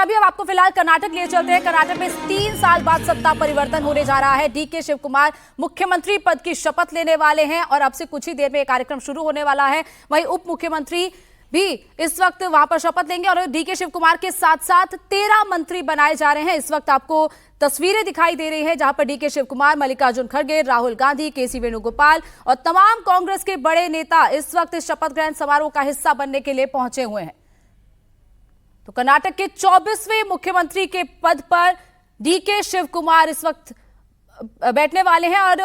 अभी अब आपको फिलहाल कर्नाटक ले चलते हैं। कर्नाटक में 3 साल बाद सत्ता परिवर्तन होने जा रहा है। डीके शिव कुमार मुख्यमंत्री पद की शपथ लेने वाले हैं और अब से कुछ ही देर में यह कार्यक्रम शुरू होने वाला है। वहीं उप मुख्यमंत्री भी इस वक्त वहां पर शपथ लेंगे और डीके शिव कुमार के साथ साथ 13 मंत्री बनाए जा रहे हैं। इस वक्त आपको तस्वीरें दिखाई दे रही है जहां पर डीके शिव कुमार, मल्लिकार्जुन खड़गे, राहुल गांधी, केसी वेणुगोपाल और तमाम कांग्रेस के बड़े नेता इस वक्त इस शपथ ग्रहण समारोह का हिस्सा बनने के लिए पहुंचे हुए हैं। तो कर्नाटक के 24वें मुख्यमंत्री के पद पर डीके शिव कुमार इस वक्त बैठने वाले हैं और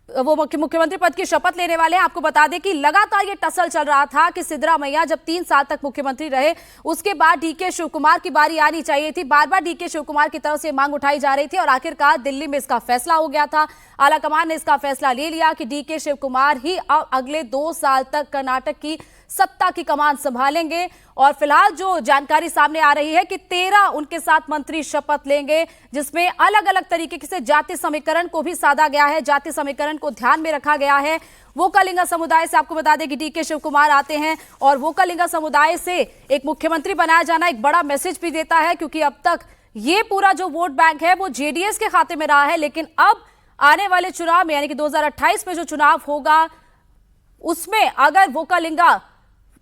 वो मुख्यमंत्री पद की शपथ लेने वाले हैं। आपको बता दें कि लगातार ये टसल चल रहा था कि सिद्धरामैया जब 3 साल तक मुख्यमंत्री रहे उसके बाद डीके शिव कुमार की बारी आनी चाहिए थी। बार बार डीके शिव कुमार की तरफ से मांग उठाई जा रही थी और आखिरकार दिल्ली में इसका फैसला हो गया था। आलाकमान ने इसका फैसला ले लिया कि डीके शिव कुमार ही अब अगले 2 साल तक कर्नाटक की सत्ता की कमान संभालेंगे। और फिलहाल जो जानकारी सामने आ रही है कि 13 उनके साथ मंत्री शपथ लेंगे, जिसमें अलग अलग तरीके से जाति समीकरण को भी साधा गया है, जाति समीकरण को ध्यान में रखा गया है। वोकालिंगा समुदाय से आपको बता दें कि डीके शिव कुमार आते हैं और वोकालिंगा समुदाय से एक मुख्यमंत्री बनाया जाना एक बड़ा मैसेज भी देता है, क्योंकि अब तक ये पूरा जो वोट बैंक है वो जेडीएस के खाते में रहा है। लेकिन अब आने वाले चुनाव में यानी कि 2028 में जो चुनाव होगा उसमें अगर वोकालिंगा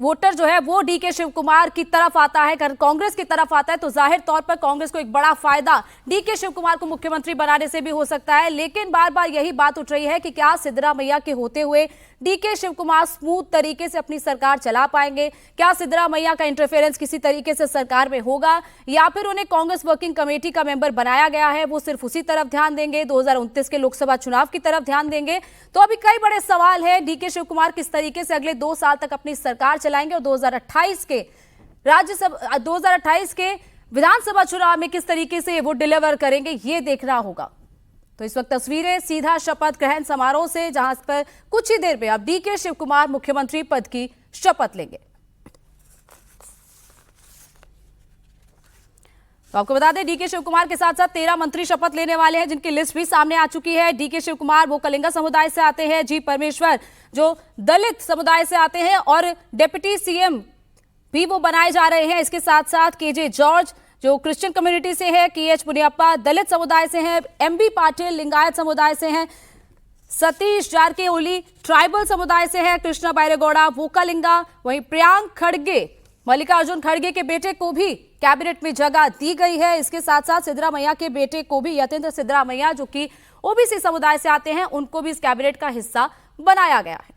वोटर जो है वो डीके शिव कुमार की तरफ आता है, कांग्रेस की तरफ आता है, तो जाहिर तौर पर कांग्रेस को एक बड़ा फायदा डीके शिव कुमार को मुख्यमंत्री बनाने से भी हो सकता है। लेकिन बार बार यही बात उठ रही है कि क्या सिद्धरामैया के होते हुए डीके शिव कुमार स्मूथ तरीके से अपनी सरकार चला पाएंगे? क्या सिद्धरामैया का इंटरफेरेंस किसी तरीके से सरकार में होगा या फिर उन्हें कांग्रेस वर्किंग कमेटी का मेंबर बनाया गया है, वो सिर्फ उसी तरफ ध्यान देंगे, 2029 के लोकसभा चुनाव की तरफ ध्यान देंगे? तो अभी कई बड़े सवाल है। डीके शिव कुमार किस तरीके से अगले 2 साल तक अपनी सरकार चलाएंगे और 2028 के विधानसभा चुनाव में किस तरीके से वो डिलीवर करेंगे, ये देखना होगा। तो इस वक्त तस्वीरें सीधा शपथ ग्रहण समारोह से, जहां पर कुछ ही देर में अब डीके शिव कुमार मुख्यमंत्री पद की शपथ लेंगे। तो आपको बता दें डीके शिव कुमार के साथ साथ 13 मंत्री शपथ लेने वाले हैं, जिनकी लिस्ट भी सामने आ चुकी है। डीके शिव कुमार वो कलिंगा समुदाय से आते हैं, जी परमेश्वर जो दलित समुदाय से आते हैं और डिप्टी सीएम भी वो बनाए जा रहे हैं। इसके साथ साथ केजे जॉर्ज जो क्रिश्चियन कम्युनिटी से है, केएच मुनियप्पा दलित समुदाय से हैं, एमबी पाटिल लिंगायत समुदाय से हैं, सतीश जारकिहोली ट्राइबल समुदाय से है, कृष्णा बैरेगौड़ा वोकालिंगा, वहीं प्रियांक खड़गे मल्लिकार्जुन खड़गे के बेटे को भी कैबिनेट में जगह दी गई है। इसके साथ साथ सिद्धरामैया के बेटे को भी, यतेंद्र सिद्धरामैया जो कि ओबीसी समुदाय से आते हैं, उनको भी इस कैबिनेट का हिस्सा बनाया गया है।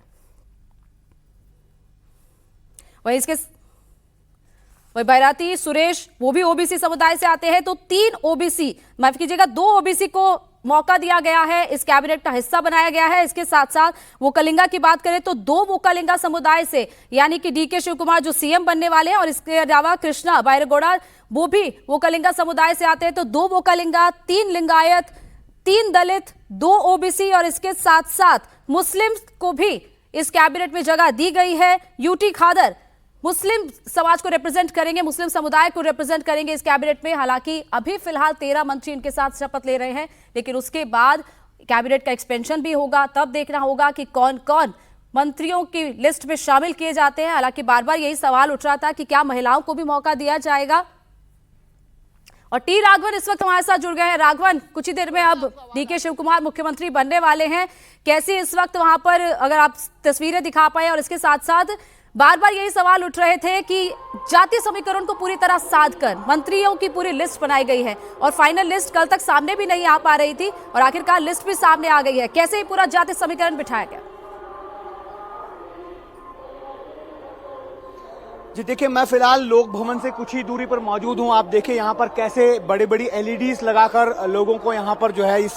वही बैराती सुरेश वो भी ओबीसी समुदाय से आते हैं। तो 3 ओबीसी, माफ कीजिएगा 2 ओबीसी को मौका दिया गया है, इस कैबिनेट का हिस्सा बनाया गया है। इसके साथ साथ वोकालिंगा की बात करें तो 2 वोकालिंगा समुदाय से यानी कि डीके शिव कुमार जो सीएम बनने वाले हैं और इसके अलावा कृष्णा बैरेगौड़ा वो भी वोकालिंगा समुदाय से आते हैं। तो 2 वोकालिंगा, 3 लिंगायत, 3 दलित, 2 ओबीसी और इसके साथ साथ मुस्लिम को भी इस कैबिनेट में जगह दी गई है। यूटी खादर मुस्लिम समाज को रिप्रेजेंट करेंगे, मुस्लिम समुदाय को रिप्रेजेंट करेंगे इस कैबिनेट में। हालांकि अभी फिलहाल 13 मंत्री इनके साथ शपथ ले रहे हैं, लेकिन उसके बाद कैबिनेट का एक्सपेंशन भी होगा, तब देखना होगा कि कौन कौन मंत्रियों की लिस्ट में शामिल किए जाते हैं। हालांकि बार बार यही सवाल उठ रहा था कि क्या महिलाओं को भी मौका दिया जाएगा। और टी राघवन इस वक्त हमारे साथ जुड़ गए हैं। राघवन, कुछ ही देर में अब डीके शिव कुमार मुख्यमंत्री बनने वाले हैं, कैसे इस वक्त वहां पर अगर आप तस्वीरें दिखा पाए? और इसके साथ साथ बार बार यही सवाल उठ रहे थे कि जाति समीकरण को पूरी तरह साध कर मंत्रियों की पूरी लिस्ट बनाई गई है और फाइनल लिस्ट कल तक सामने भी नहीं आ पा रही थी और आखिरकार लिस्ट भी सामने आ गई है। कैसे ही पूरा जाति समीकरण बिठाया गया? जी देखिए, मैं फिलहाल लोक भवन से कुछ ही दूरी पर मौजूद हूं। आप देखिए यहाँ पर कैसे बड़ी बड़ी एलईडीज लगाकर लोगों को यहाँ पर जो है इस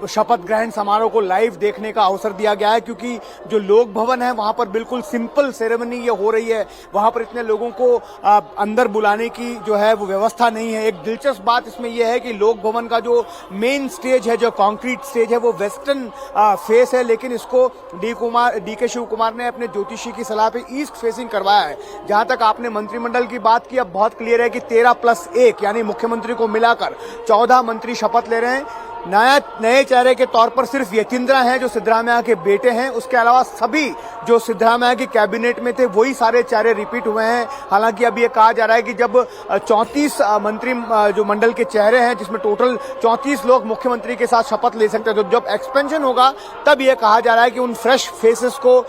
शपथ ग्रहण समारोह को लाइव देखने का अवसर दिया गया है, क्योंकि जो लोक भवन है वहां पर बिल्कुल सिंपल सेरेमनी ये हो रही है। वहां पर इतने लोगों को अंदर बुलाने की जो है वो व्यवस्था नहीं है। एक दिलचस्प बात इसमें यह है कि लोक भवन का जो मेन स्टेज है, जो कंक्रीट स्टेज है, वो वेस्टर्न फेस है, लेकिन इसको डीके शिव कुमार ने अपने ज्योतिषी की सलाह पे ईस्ट फेसिंग करवाया है। जहां तक आपने मंत्रिमंडल की बात की, अब बहुत क्लियर है कि 13+1 यानी मुख्यमंत्री को मिलाकर 14 मंत्री शपथ ले रहे हैं। नए चेहरे के तौर पर सिर्फ यतींद्र हैं जो सिद्धरामैया के बेटे हैं, उसके अलावा सभी जो सिद्धरामैया की कैबिनेट में थे वही सारे चेहरे रिपीट हुए हैं। हालांकि अब ये कहा जा रहा है कि जब 34 मंत्री जो मंडल के चेहरे हैं, जिसमें टोटल 34 लोग मुख्यमंत्री के साथ शपथ ले सकते हैं, तो जब एक्सपेंशन होगा तब ये कहा जा रहा है कि उन फ्रेश फेसेस को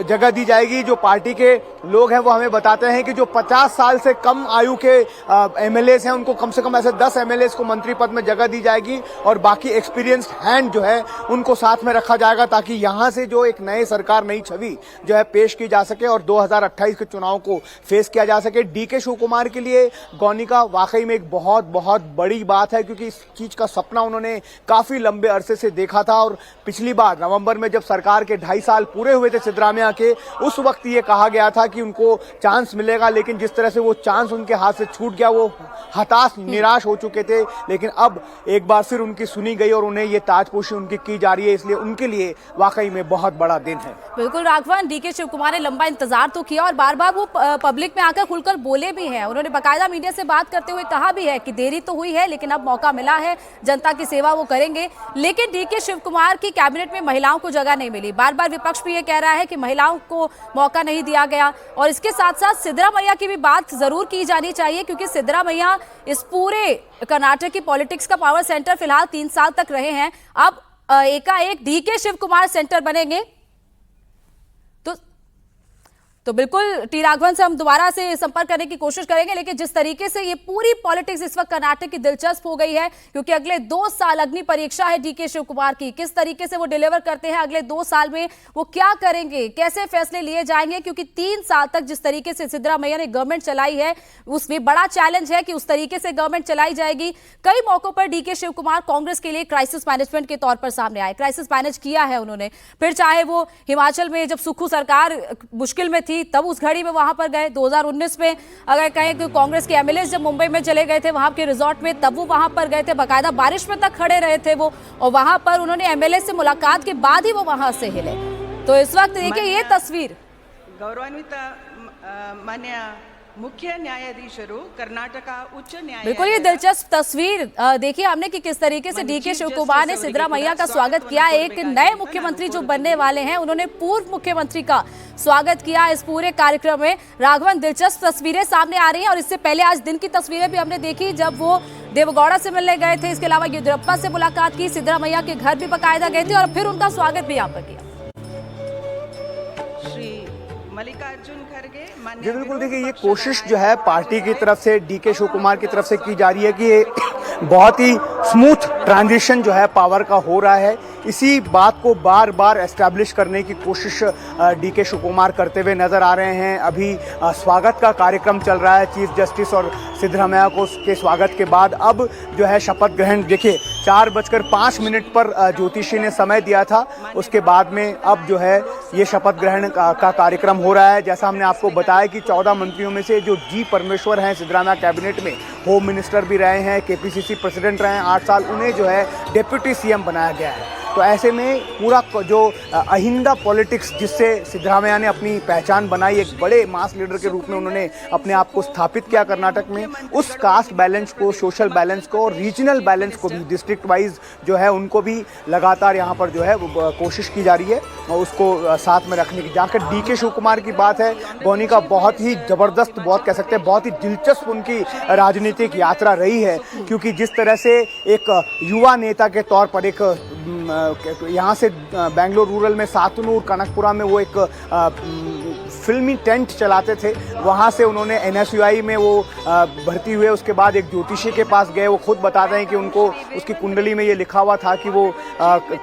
जगह दी जाएगी। जो पार्टी के लोग हैं वो हमें बताते हैं कि जो 50 साल से कम आयु के एमएलएस हैं उनको कम से कम ऐसे 10 एमएलएस को मंत्री पद में जगह दी जाएगी और बाकी एक्सपीरियंस्ड हैंड जो है उनको साथ में रखा जाएगा, ताकि यहां से जो एक नई सरकार, नई छवि जो है पेश की जा सके और 2028 के चुनाव को फेस किया जा सके। डीके शिव कुमार के लिए गौनिका वाकई में एक बहुत बहुत बड़ी बात है, क्योंकि इस चीज का सपना उन्होंने काफी लंबे अरसे से देखा था। और पिछली बार नवंबर में जब सरकार के 2.5 साल पूरे हुए थे सिद्धरामैया के, उस वक्त ये कहा गया था कि उनको चांस मिलेगा, लेकिन जिस तरह से वो चांस उनके हाथ से छूट गया, वो हताश निराश हो चुके थे। लेकिन अब एक बार फिर उनकी सुनी गई और उन्हें ये ताजपोशी उनकी की जा रही है, इसलिए उनके लिए वाकई में बहुत बड़ा दिन है। बिल्कुल राघवन, डीके शिव कुमार ने लंबा इंतजार तो किया और बार बार वो पब्लिक में आकर खुलकर बोले भी हैं। उन्होंने बाकायदा मीडिया से बात करते हुए कहा भी है कि देरी तो हुई है लेकिन अब मौका मिला है, जनता की सेवा वो करेंगे। लेकिन डीके शिव कुमार की कैबिनेट में महिलाओं को जगह नहीं मिली। बार बार विपक्ष भी ये कह रहा है कि महिलाओं को मौका नहीं दिया गया। और इसके साथ साथ सिद्धरामैया की भी बात जरूर की जानी चाहिए, क्योंकि सिद्धरामैया इस पूरे कर्नाटक की पॉलिटिक्स का पावर सेंटर फिलहाल 3 साल तक रहे हैं। अब एकाएक डीके शिव कुमार सेंटर बनेंगे तो बिल्कुल टी राघवन से हम दोबारा से संपर्क करने की कोशिश करेंगे। लेकिन जिस तरीके से ये पूरी पॉलिटिक्स इस वक्त कर्नाटक की दिलचस्प हो गई है, क्योंकि अगले 2 साल अग्नि परीक्षा है डीके शिव कुमार की। किस तरीके से वो डिलीवर करते हैं अगले 2 साल में, वो क्या करेंगे, कैसे फैसले लिए जाएंगे, क्योंकि 3 साल तक जिस तरीके से सिद्धरामैया ने गवर्नमेंट चलाई है उसमें बड़ा चैलेंज है कि उस तरीके से गवर्नमेंट चलाई जाएगी। कई मौकों पर डीके शिव कुमार कांग्रेस के लिए क्राइसिस मैनेजमेंट के तौर पर सामने आए, क्राइसिस मैनेज किया है उन्होंने। फिर चाहे वो हिमाचल में जब सुक्खू सरकार मुश्किल में थी तब उस घड़ी में वहां पर गए, 2019 में अगर कहें कि कांग्रेस के एमएलए जब मुंबई में चले गए थे वहां के रिजॉर्ट में, तब वो वहां पर गए थे, बाकायदा बारिश में तक खड़े रहे थे वो, और वहां पर उन्होंने एमएलए से मुलाकात के बाद ही वो वहां से हिले। तो इस वक्त देखिए ये तस्वीर। गौरवान्वित मान्य मुख्य न्यायाधीशರು कर्नाटक उच्च न्यायालय। बिल्कुल ये दिलचस्प तस्वीर देखिए हमने कि किस तरीके से डीके शिव कुमार ने सिद्धरामैया का स्वागत किया। एक नए मुख्यमंत्री जो बनने वाले हैं उन्होंने पूर्व मुख्यमंत्री का स्वागत किया इस पूरे कार्यक्रम में। राघवन, दिलचस्प तस्वीरें सामने आ रही हैं और इससे पहले आज दिन की तस्वीरें भी हमने देखी जब वो देवगौड़ा से मिलने गए थे। इसके अलावा येदियुरप्पा से मुलाकात की, सिद्धरामैया के घर भी बाकायदा गए थे और फिर उनका स्वागत भी यहाँ पर किया। मल्लिकार्जुन खड़गे जी बिल्कुल, देखिए ये कोशिश जो है पार्टी की तरफ से, डीके शिव कुमार की तरफ से की जा रही है कि ये बहुत ही स्मूथ ट्रांजिशन जो है पावर का हो रहा है। इसी बात को बार बार एस्टैब्लिश करने की कोशिश डीके शिव कुमार करते हुए नजर आ रहे हैं। अभी स्वागत का कार्यक्रम चल रहा है चीफ जस्टिस और सिद्धरामैया को के स्वागत के बाद अब जो है शपथ ग्रहण, देखिए 4:05 पर ज्योतिषी ने समय दिया था, उसके बाद में अब जो है ये शपथ ग्रहण का कार्यक्रम हो रहा है। जैसा हमने आपको बताया कि 14 मंत्रियों में से जो जी परमेश्वर हैं सिद्धरामैया कैबिनेट में होम मिनिस्टर भी रहे हैं, केपीसीसी प्रेसिडेंट रहे हैं 8 साल, उन्हें जो है डिप्टी सीएम बनाया गया है। तो ऐसे में पूरा जो अहिंदा पॉलिटिक्स जिससे सिद्धरामैया ने अपनी पहचान बनाई, एक बड़े मास लीडर के रूप में उन्होंने अपने आप को स्थापित किया कर्नाटक में, उस कास्ट बैलेंस को, सोशल बैलेंस को और रीजनल बैलेंस को भी, डिस्ट्रिक्ट वाइज जो है उनको भी लगातार यहाँ पर जो है कोशिश की जा रही है और उसको साथ में रखने की। जाकर डीके शिव कुमार की बात है, गौनिका बहुत ही जबरदस्त, बहुत कह सकते हैं बहुत ही दिलचस्प उनकी राजनीतिक यात्रा रही है, क्योंकि जिस तरह से एक युवा नेता के तौर पर एक यहाँ से बेंगलोर रूरल में सातनूर कनकपुरा में वो एक फिल्मी टेंट चलाते थे, वहाँ से उन्होंने एनएसयूआई में वो भर्ती हुए। उसके बाद एक ज्योतिषी के पास गए, वो खुद बताते हैं कि उनको उसकी कुंडली में ये लिखा हुआ था कि वो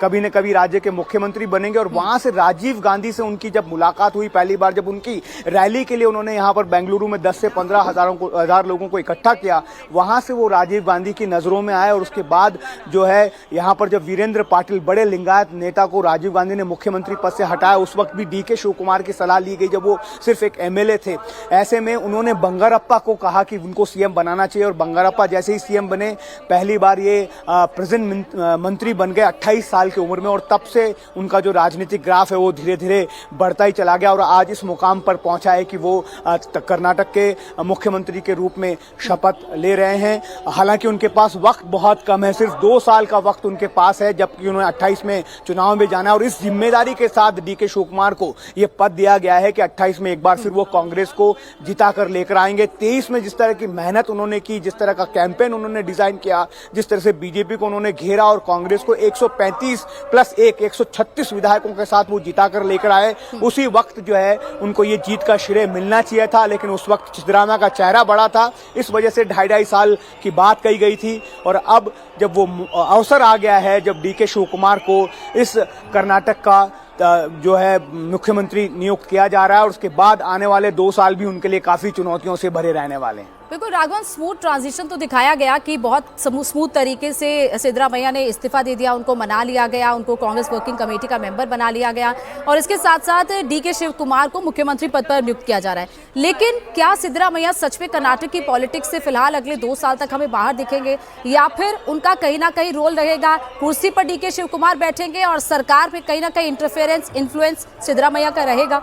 कभी न कभी राज्य के मुख्यमंत्री बनेंगे। और वहाँ से राजीव गांधी से उनकी जब मुलाकात हुई पहली बार, जब उनकी रैली के लिए उन्होंने यहाँ पर बेंगलुरु में 10 से 15 हजार लोगों को इकट्ठा किया, वहाँ से वो राजीव गांधी की नज़रों में आए। और उसके बाद जो है यहाँ पर जब वीरेंद्र पाटिल, बड़े लिंगायत नेता को राजीव गांधी ने मुख्यमंत्री पद से हटाया, उस वक्त भी डीके शिव कुमार की सलाह ली गई जब वो सिर्फ एक एमएलए थे। ऐसे में उन्होंने बंगारप्पा को कहा कि उनको सीएम बनाना चाहिए और बंगारप्पा जैसे ही सीएम बने, पहली बार ये प्रेजेंट मंत्री बन गए 28 साल की उम्र में, और तब से उनका जो राजनीतिक ग्राफ है वो धीरे धीरे बढ़ता ही चला गया और आज इस मुकाम पर पहुंचा है कि वो कर्नाटक के मुख्यमंत्री के रूप में शपथ ले रहे हैं। हालांकि उनके पास वक्त बहुत कम है, सिर्फ 2 साल का वक्त उनके पास है, जबकि उन्होंने 28 में चुनाव में जाना है और इस जिम्मेदारी के साथ डीके शिवकुमार को यह पद दिया गया है कि 28 में एक बार फिर वो कांग्रेस को जिता कर लेकर आएंगे। 23 में जिस तरह की मेहनत उन्होंने की, जिस तरह का कैंपेन उन्होंने डिजाइन किया, जिस तरह से बीजेपी को उन्होंने घेरा और कांग्रेस को 135 प्लस 136 विधायकों के साथ वो जिता कर लेकर आए, उसी वक्त जो है उनको ये जीत का श्रेय मिलना चाहिए था। लेकिन उस वक्त सिद्धरामैया का चेहरा बड़ा था, इस वजह से 2.5 साल की बात कही गई थी। और अब जब वो अवसर आ गया है, जब डीके शिवकुमार को इस कर्नाटक का जो है मुख्यमंत्री नियुक्त किया जा रहा है और उसके बाद आने वाले 2 साल भी उनके लिए काफी चुनौतियों से भरे रहने वाले हैं। बिल्कुल राघवन, स्मूथ ट्रांजिशन तो दिखाया गया कि बहुत स्मूथ तरीके से सिद्धरामैया ने इस्तीफा दे दिया, उनको मना लिया गया, उनको कांग्रेस वर्किंग कमेटी का मेंबर बना लिया गया और इसके साथ साथ डीके शिवकुमार को मुख्यमंत्री पद पर नियुक्त किया जा रहा है। लेकिन क्या सिद्धरामैया सच में कर्नाटक की पॉलिटिक्स से फिलहाल अगले 2 साल तक हमें बाहर दिखेंगे या फिर उनका कहीं ना कहीं रोल रहेगा, कुर्सी पर डीके शिवकुमार बैठेंगे और सरकार में कहीं ना कहीं इंटरफेरेंस, इन्फ्लुएंस सिद्धरामैया का रहेगा?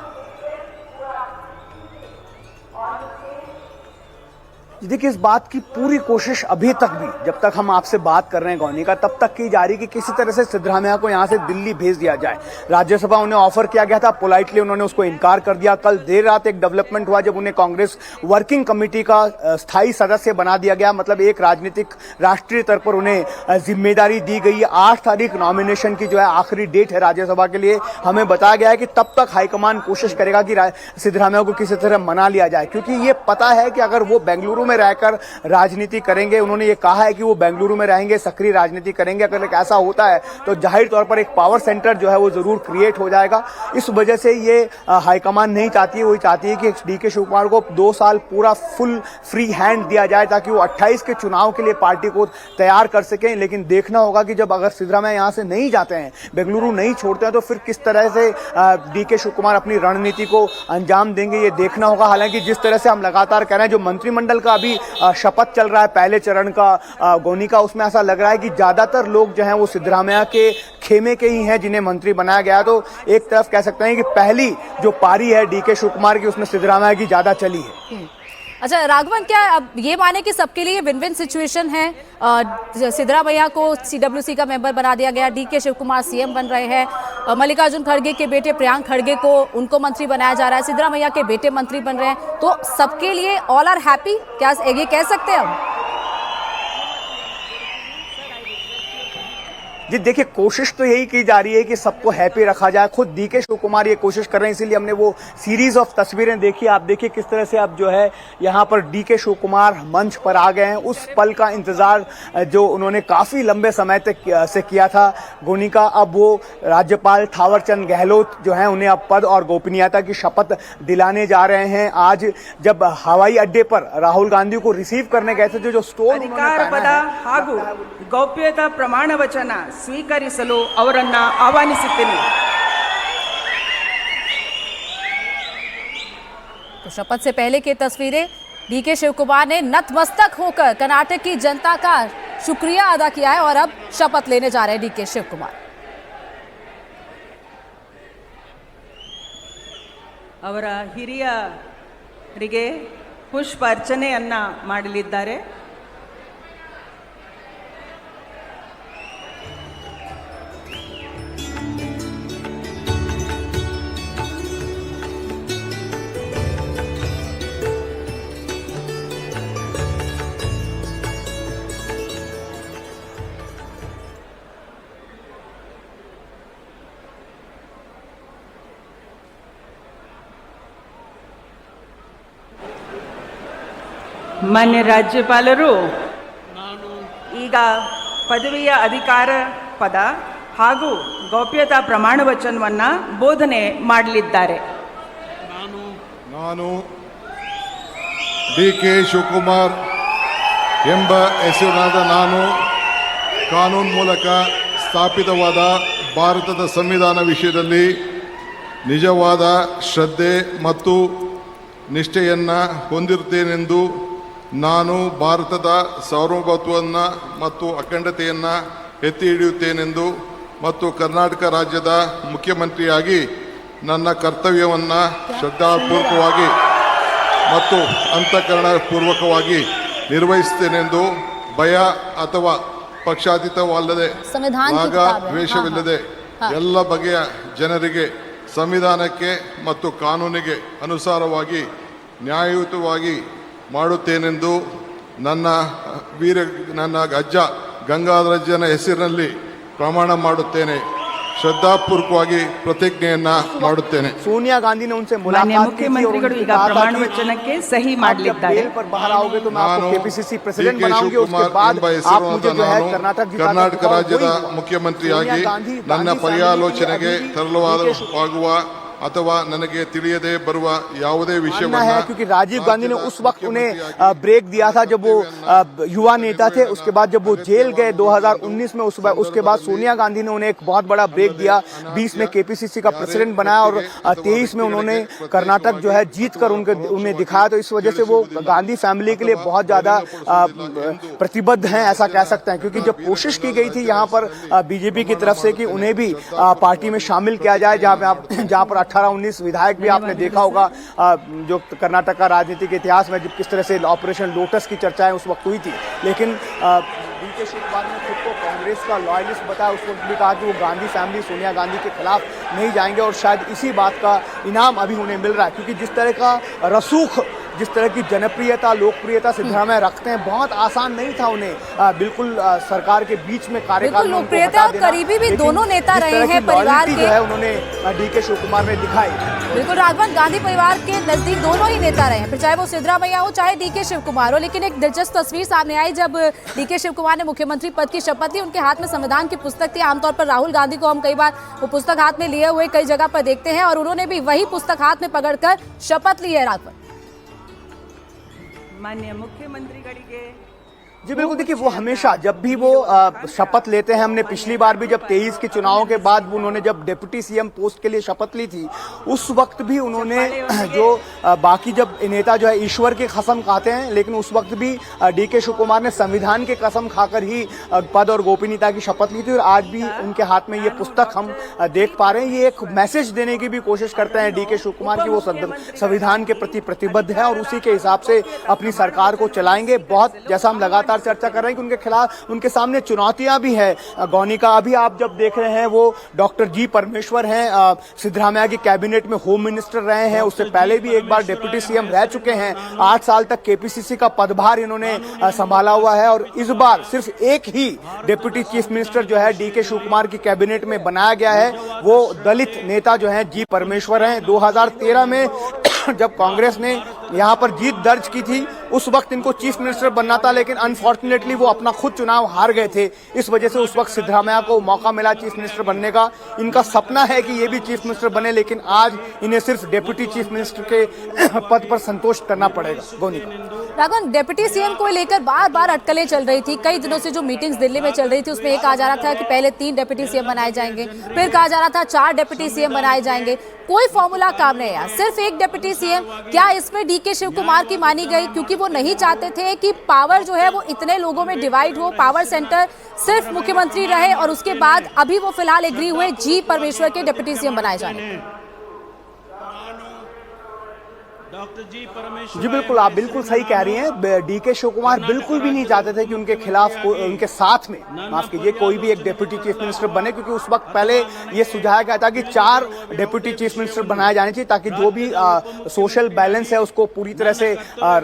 देखिए, इस बात की पूरी कोशिश अभी तक भी, जब तक हम आपसे बात कर रहे हैं गौनी का, तब तक की जा रही कि किसी तरह से सिद्धरामैया को यहां से दिल्ली भेज दिया जाए। राज्यसभा उन्हें ऑफर किया गया था, पोलाइटली उन्होंने उसको इनकार कर दिया। कल देर रात एक डेवलपमेंट हुआ जब उन्हें कांग्रेस वर्किंग कमेटी का स्थायी सदस्य बना दिया गया, मतलब एक राजनीतिक राष्ट्रीय स्तर पर उन्हें जिम्मेदारी दी गई। 8 तारीख नॉमिनेशन की जो है आखिरी डेट है राज्यसभा के लिए। हमें बताया गया है कि तब तक हाईकमान कोशिश करेगा कि सिद्धरामैया को किसी तरह मना लिया जाए, क्योंकि ये पता है कि अगर वो बेंगलुरु में रहकर राजनीति करेंगे, उन्होंने ये कहा है कि वो बेंगलुरु में रहेंगे, सक्रिय राजनीति करेंगे, अगर ऐसा होता है तो जाहिर तौर पर एक पावर सेंटर जो है वो जरूर क्रिएट हो जाएगा। इस वजह से ये हाईकमान नहीं चाहती है, वही चाहती है कि डीके शिवकुमार को 2 साल पूरा फुल फ्री हैंड दिया जाए ताकि वो 28 के चुनाव के लिए पार्टी को तैयार कर सकें। लेकिन देखना होगा कि जब अगर सिद्धरामैया यहां से नहीं जाते हैं, बेंगलुरु नहीं छोड़ते हैं, तो फिर किस तरह से डीके शिवकुमार अपनी रणनीति को अंजाम देंगे, ये देखना होगा। हालांकि जिस तरह से हम लगातार कह रहे हैं, जो मंत्रिमंडल का अभी शपथ चल रहा है पहले चरण का गौनी का, उसमें ऐसा लग रहा है कि ज्यादातर लोग जो हैं वो सिद्धरामैया के खेमे के ही हैं जिन्हें मंत्री बनाया गया। तो एक तरफ कह सकते हैं कि पहली जो पारी है डीके शिवकुमार की, उसमें सिद्धरामैया की ज्यादा चली है। अच्छा राघवन, क्या अब ये माने कि सबके लिए विन विन सिचुएशन है? सिद्धरामैया को सीडब्ल्यूसी का मेंबर बना दिया गया, डीके शिवकुमार सीएम बन रहे हैं, मल्लिकार्जुन खड़गे के बेटे प्रियांक खड़गे को उनको मंत्री बनाया जा रहा है, सिद्धरामैया के बेटे मंत्री बन रहे हैं, तो सबके लिए ऑल आर हैप्पी, क्या ये कह सकते हैं हम? जी देखिए, कोशिश तो यही की जा रही है कि सबको हैप्पी रखा जाए। खुद डीके शिवकुमार ये कोशिश कर रहे हैं, इसीलिए हमने वो सीरीज ऑफ तस्वीरें देखी। आप देखिए किस तरह से अब जो है यहाँ पर डीके शिवकुमार मंच पर आ गए हैं। उस पल का इंतजार जो उन्होंने काफी लंबे समय तक से किया था गोनी का, अब वो राज्यपाल थावरचंद गहलोत जो है उन्हें अब पद और गोपनीयता की शपथ दिलाने जा रहे हैं। आज जब हवाई अड्डे पर राहुल गांधी को रिसीव करने गए थे, जो स्टोन अधिकार पद ಹಾಗೂ ಗೌಪ್ಯತಾ ಪ್ರಮಾಣ ವಚನ ಸ್ವೀಕರಿಸಲು ಅವರನ್ನ ಆಹ್ವಾನಿಸುತ್ತೇನೆ। तो शपथ से पहले की तस्वीरें, डीके शिवकुमार ने नतमस्तक होकर कर्नाटक की जनता का शुक्रिया अदा किया है और अब शपथ लेने जा रहे हैं डीके शिवकुमार। ಅವರ ಹಿರಿಯರಿಗೆ ಪುಷ್ಪ ಅರ್ಚನೆಯನ್ನ ಮಾಡಲಿದ್ದಾರೆ। ಮಾನ್ಯ ರಾಜ್ಯಪಾಲರು ಈಗ ಪದವಿಯ ಅಧಿಕಾರ ಪದ ಹಾಗೂ ಗೌಪ್ಯತಾ ಪ್ರಮಾಣ ವಚನವನ್ನು ಬೋಧನೆ ಮಾಡಲಿದ್ದಾರೆ। ನಾನು ಡಿಕೆ ಶಿವಕುಮಾರ್ ಎಂಬ ಹೆಸರಿನಾದ ನಾನು ಕಾನೂನು ಮೂಲಕ ಸ್ಥಾಪಿತವಾದ ಭಾರತದ ಸಂವಿಧಾನ ವಿಷಯದಲ್ಲಿ ನಿಜವಾದ ಶ್ರದ್ಧೆ ಮತ್ತು ನಿಷ್ಠೆಯನ್ನ ಹೊಂದಿರುತ್ತೇನೆಂದು ನಾನು ಭಾರತದ ಸಾರ್ವಭೌಮತ್ವವನ್ನು ಮತ್ತು ಅಖಂಡತೆಯನ್ನು ಎತ್ತಿ ಹಿಡಿಯುತ್ತೇನೆಂದು ಮತ್ತು ಕರ್ನಾಟಕ ರಾಜ್ಯದ ಮುಖ್ಯಮಂತ್ರಿಯಾಗಿ ನನ್ನ ಕರ್ತವ್ಯವನ್ನು ಶ್ರದ್ಧಾಪೂರ್ವಕವಾಗಿ ಮತ್ತು ಅಂತಃಕರಣಪೂರ್ವಕವಾಗಿ ನಿರ್ವಹಿಸುತ್ತೇನೆಂದು ಭಯ ಅಥವಾ ಪಕ್ಷಾತೀತವಲ್ಲದೆ ದ್ವೇಷವಿಲ್ಲದೆ ಎಲ್ಲ ಬಗೆಯ ಜನರಿಗೆ ಸಂವಿಧಾನಕ್ಕೆ ಮತ್ತು ಕಾನೂನಿಗೆ ಅನುಸಾರವಾಗಿ ನ್ಯಾಯಯುತವಾಗಿ ಮಾಡುತ್ತೇನೆಂದು ನನ್ನ ಅಜ್ಜ ಗಂಗಾಧರಜ್ಜನ ಹೆಸರಿನಲ್ಲಿ ಪ್ರಮಾಣ ಮಾಡುತ್ತೇನೆ ಶ್ರದ್ಧಾಪೂರ್ವಕವಾಗಿ ಪ್ರತಿಜ್ಞೆಯನ್ನ ಮಾಡುತ್ತೇನೆ. सोनिया गांधी ने उनसे ಮಾನ್ಯ मुलाकात की थी और ಮುಖ್ಯಮಂತ್ರಿಗಳು उनसे ಈಗ कहा था ಪ್ರಮಾಣ कि ವಚನಕ್ಕೆ ಸಹಿ आप जब ಮಾಡಲಿದ್ದಾರೆ. बेल पर बाहर आओगे तो मैं आपको ನಾನು केपीसीसी प्रेसिडेंट ಡಿ ಕೆ बनाऊंगी, उसके ಶಿವಕುಮಾರ್ बाद ಎಂಬ आप मुझे जो है ಹೆಸರಿನ कर्नाटक ರಾಜ್ಯದ ಮುಖ್ಯಮಂತ್ರಿಯಾಗಿ ನನ್ನ ಪರ್ಯಾಲೋಚನೆಗೆ ತರಲಾಗುವ ಅಥವಾ ನನಗೆ ತಿಳಿಯದೆ ಬರುವ ಯಾವುದೇ मानना है क्योंकि विषय राजीव गांधी ने उस वक्त उन्हें ब्रेक दिया था जब वो युवा नेता थे. उसके बाद जब वो जेल गए 2019 में, उसके बाद सोनिया गांधी ने उन्हें एक बहुत बड़ा ब्रेक दिया. 20 में केपीसीसी का प्रेसिडेंट बनाया और 23 में उन्होंने कर्नाटक जो है जीत कर उन्हें दिखाया. तो इस वजह से वो गांधी फैमिली के लिए बहुत ज्यादा प्रतिबद्ध हैं, ऐसा कह सकते हैं. क्योंकि जब कोशिश की गई थी यहाँ पर बीजेपी की तरफ से कि उन्हें भी पार्टी में शामिल किया जाए, जहाँ पर 18-19 विधायक भी आपने देखा होगा, जो कर्नाटक का राजनीतिक इतिहास में किस तरह से ऑपरेशन लोटस की चर्चाएं उस वक्त हुई थी. लेकिन डी के शिवकुमार ने खुद को कांग्रेस का लॉयलिस्ट बताया. उस वक्त भी कहा कि वो गांधी फैमिली सोनिया गांधी के खिलाफ नहीं जाएंगे और शायद इसी बात का इनाम अभी उन्हें मिल रहा है. क्योंकि जिस तरह का रसूख, जिस तरह की जनप्रियता, लोकप्रियता सिद्धरामैया रखते हैं, बहुत आसान नहीं था उन्हें बिल्कुल सरकार के बीच में कार्यकाल में लोकप्रियता और करीबी भी दोनों नेता रहे हैं परिवार के, जो है उन्होंने डी के शिवकुमार ने दिखाई. बिल्कुल राजभवन गांधी परिवार के नजदीक दोनों ही नेता रहे हैं, फिर चाहे वो सिद्धरामैया हो चाहे डी के शिवकुमार हो. लेकिन एक दिलचस्प तस्वीर सामने आई जब डी के शिवकुमार ने मुख्यमंत्री पद की शपथ ली. उनके हाथ में संविधान की पुस्तक थी. आमतौर पर राहुल गांधी को हम कई बार वो पुस्तक हाथ में लिए हुए कई जगह पर देखते हैं और उन्होंने भी वही पुस्तक हाथ में पकड़कर शपथ ली है. राजभवन ಮಾನ್ಯ ಮುಖ್ಯಮಂತ್ರಿಗಳಿಗೆ जी बिल्कुल. देखिए, वो हमेशा जब भी वो शपथ लेते हैं, हमने पिछली बार भी जब 23 के चुनाव के बाद उन्होंने जब डिप्टी सीएम पोस्ट के लिए शपथ ली थी, उस वक्त भी उन्होंने जो बाकी जब नेता जो है ईश्वर की कसम खाते हैं, लेकिन उस वक्त भी डी के शिवकुमार ने संविधान की कसम खाकर ही पद और गोपनीयता की शपथ ली थी. और आज भी उनके हाथ में ये पुस्तक हम देख पा रहे हैं. ये एक मैसेज देने की भी कोशिश करते हैं डी के शिवकुमार की वो संविधान के प्रति प्रतिबद्ध है और उसी के हिसाब से अपनी सरकार को चलाएंगे. बहुत जैसा हम लगातार चर्चा कर रहे हैं कि उनके खिलाफ, उनके सामने चुनौतियां भी है. गौनिका, अभी आप जब देख रहे हैं वो डॉक्टर जी परमेश्वर हैं, सिद्धरामैया की कैबिनेट में होम मिनिस्टर रहे हैं. उससे पहले भी एक बार डिप्टी सीएम रह चुके हैं. 8 साल तक केपीसीसी का पदभार इन्होंने संभाला हुआ है और इस बार सिर्फ एक ही डिप्टी चीफ मिनिस्टर जो है डी के शिवकुमार की कैबिनेट में बनाया गया है. वो दलित नेता जो है जी परमेश्वर हैं. 2013 में जब कांग्रेस ने यहाँ पर जीत दर्ज की थी, उस वक्त इनको चीफ मिनिस्टर बनना था, लेकिन अनफॉर्चुनेटली वो अपना खुद चुनाव हार गए थे. इस वजह से उस वक्त सिद्धरामैया को मौका मिला चीफ मिनिस्टर बनने का. इनका सपना है कि ये भी चीफ मिनिस्टर बने, लेकिन आज इन्हें सिर्फ डिप्टी चीफ मिनिस्टर के पद पर संतोष करना पड़ेगा. राघवन, डिप्टी सीएम को लेकर बार बार अटकलें चल रही थी. कई दिनों से जो मीटिंग्स दिल्ली में चल रही थी उसमें ये कहा जा रहा था कि पहले 3 डिप्टी सीएम बनाए जाएंगे, फिर कहा जा रहा था 4 डिप्टी सीएम बनाए जाएंगे. कोई फॉर्मूला काम नहीं आया, सिर्फ एक डिप्टी सीएम. क्या इसमें डी के शिवकुमार की मानी गई? क्योंकि वो नहीं चाहते थे कि पावर जो है वो इतने लोगों में डिवाइड हो, पावर सेंटर सिर्फ मुख्यमंत्री रहे और उसके बाद अभी वो फिलहाल एग्री हुए जी परमेश्वर के डिप्टी सीएम बनाए जाने. जी बिल्कुल, आप बिल्कुल सही कह रही हैं. डी के शिवकुमार बिल्कुल भी नहीं चाहते थे कि उनके खिलाफ, उनके साथ में, माफ कीजिए, कोई भी एक डिप्टी चीफ मिनिस्टर बने. क्योंकि उस वक्त पहले ये सुझाया गया था कि 4 डिप्टी चीफ मिनिस्टर बनाए जाने चाहिए ताकि जो भी सोशल बैलेंस है उसको पूरी तरह से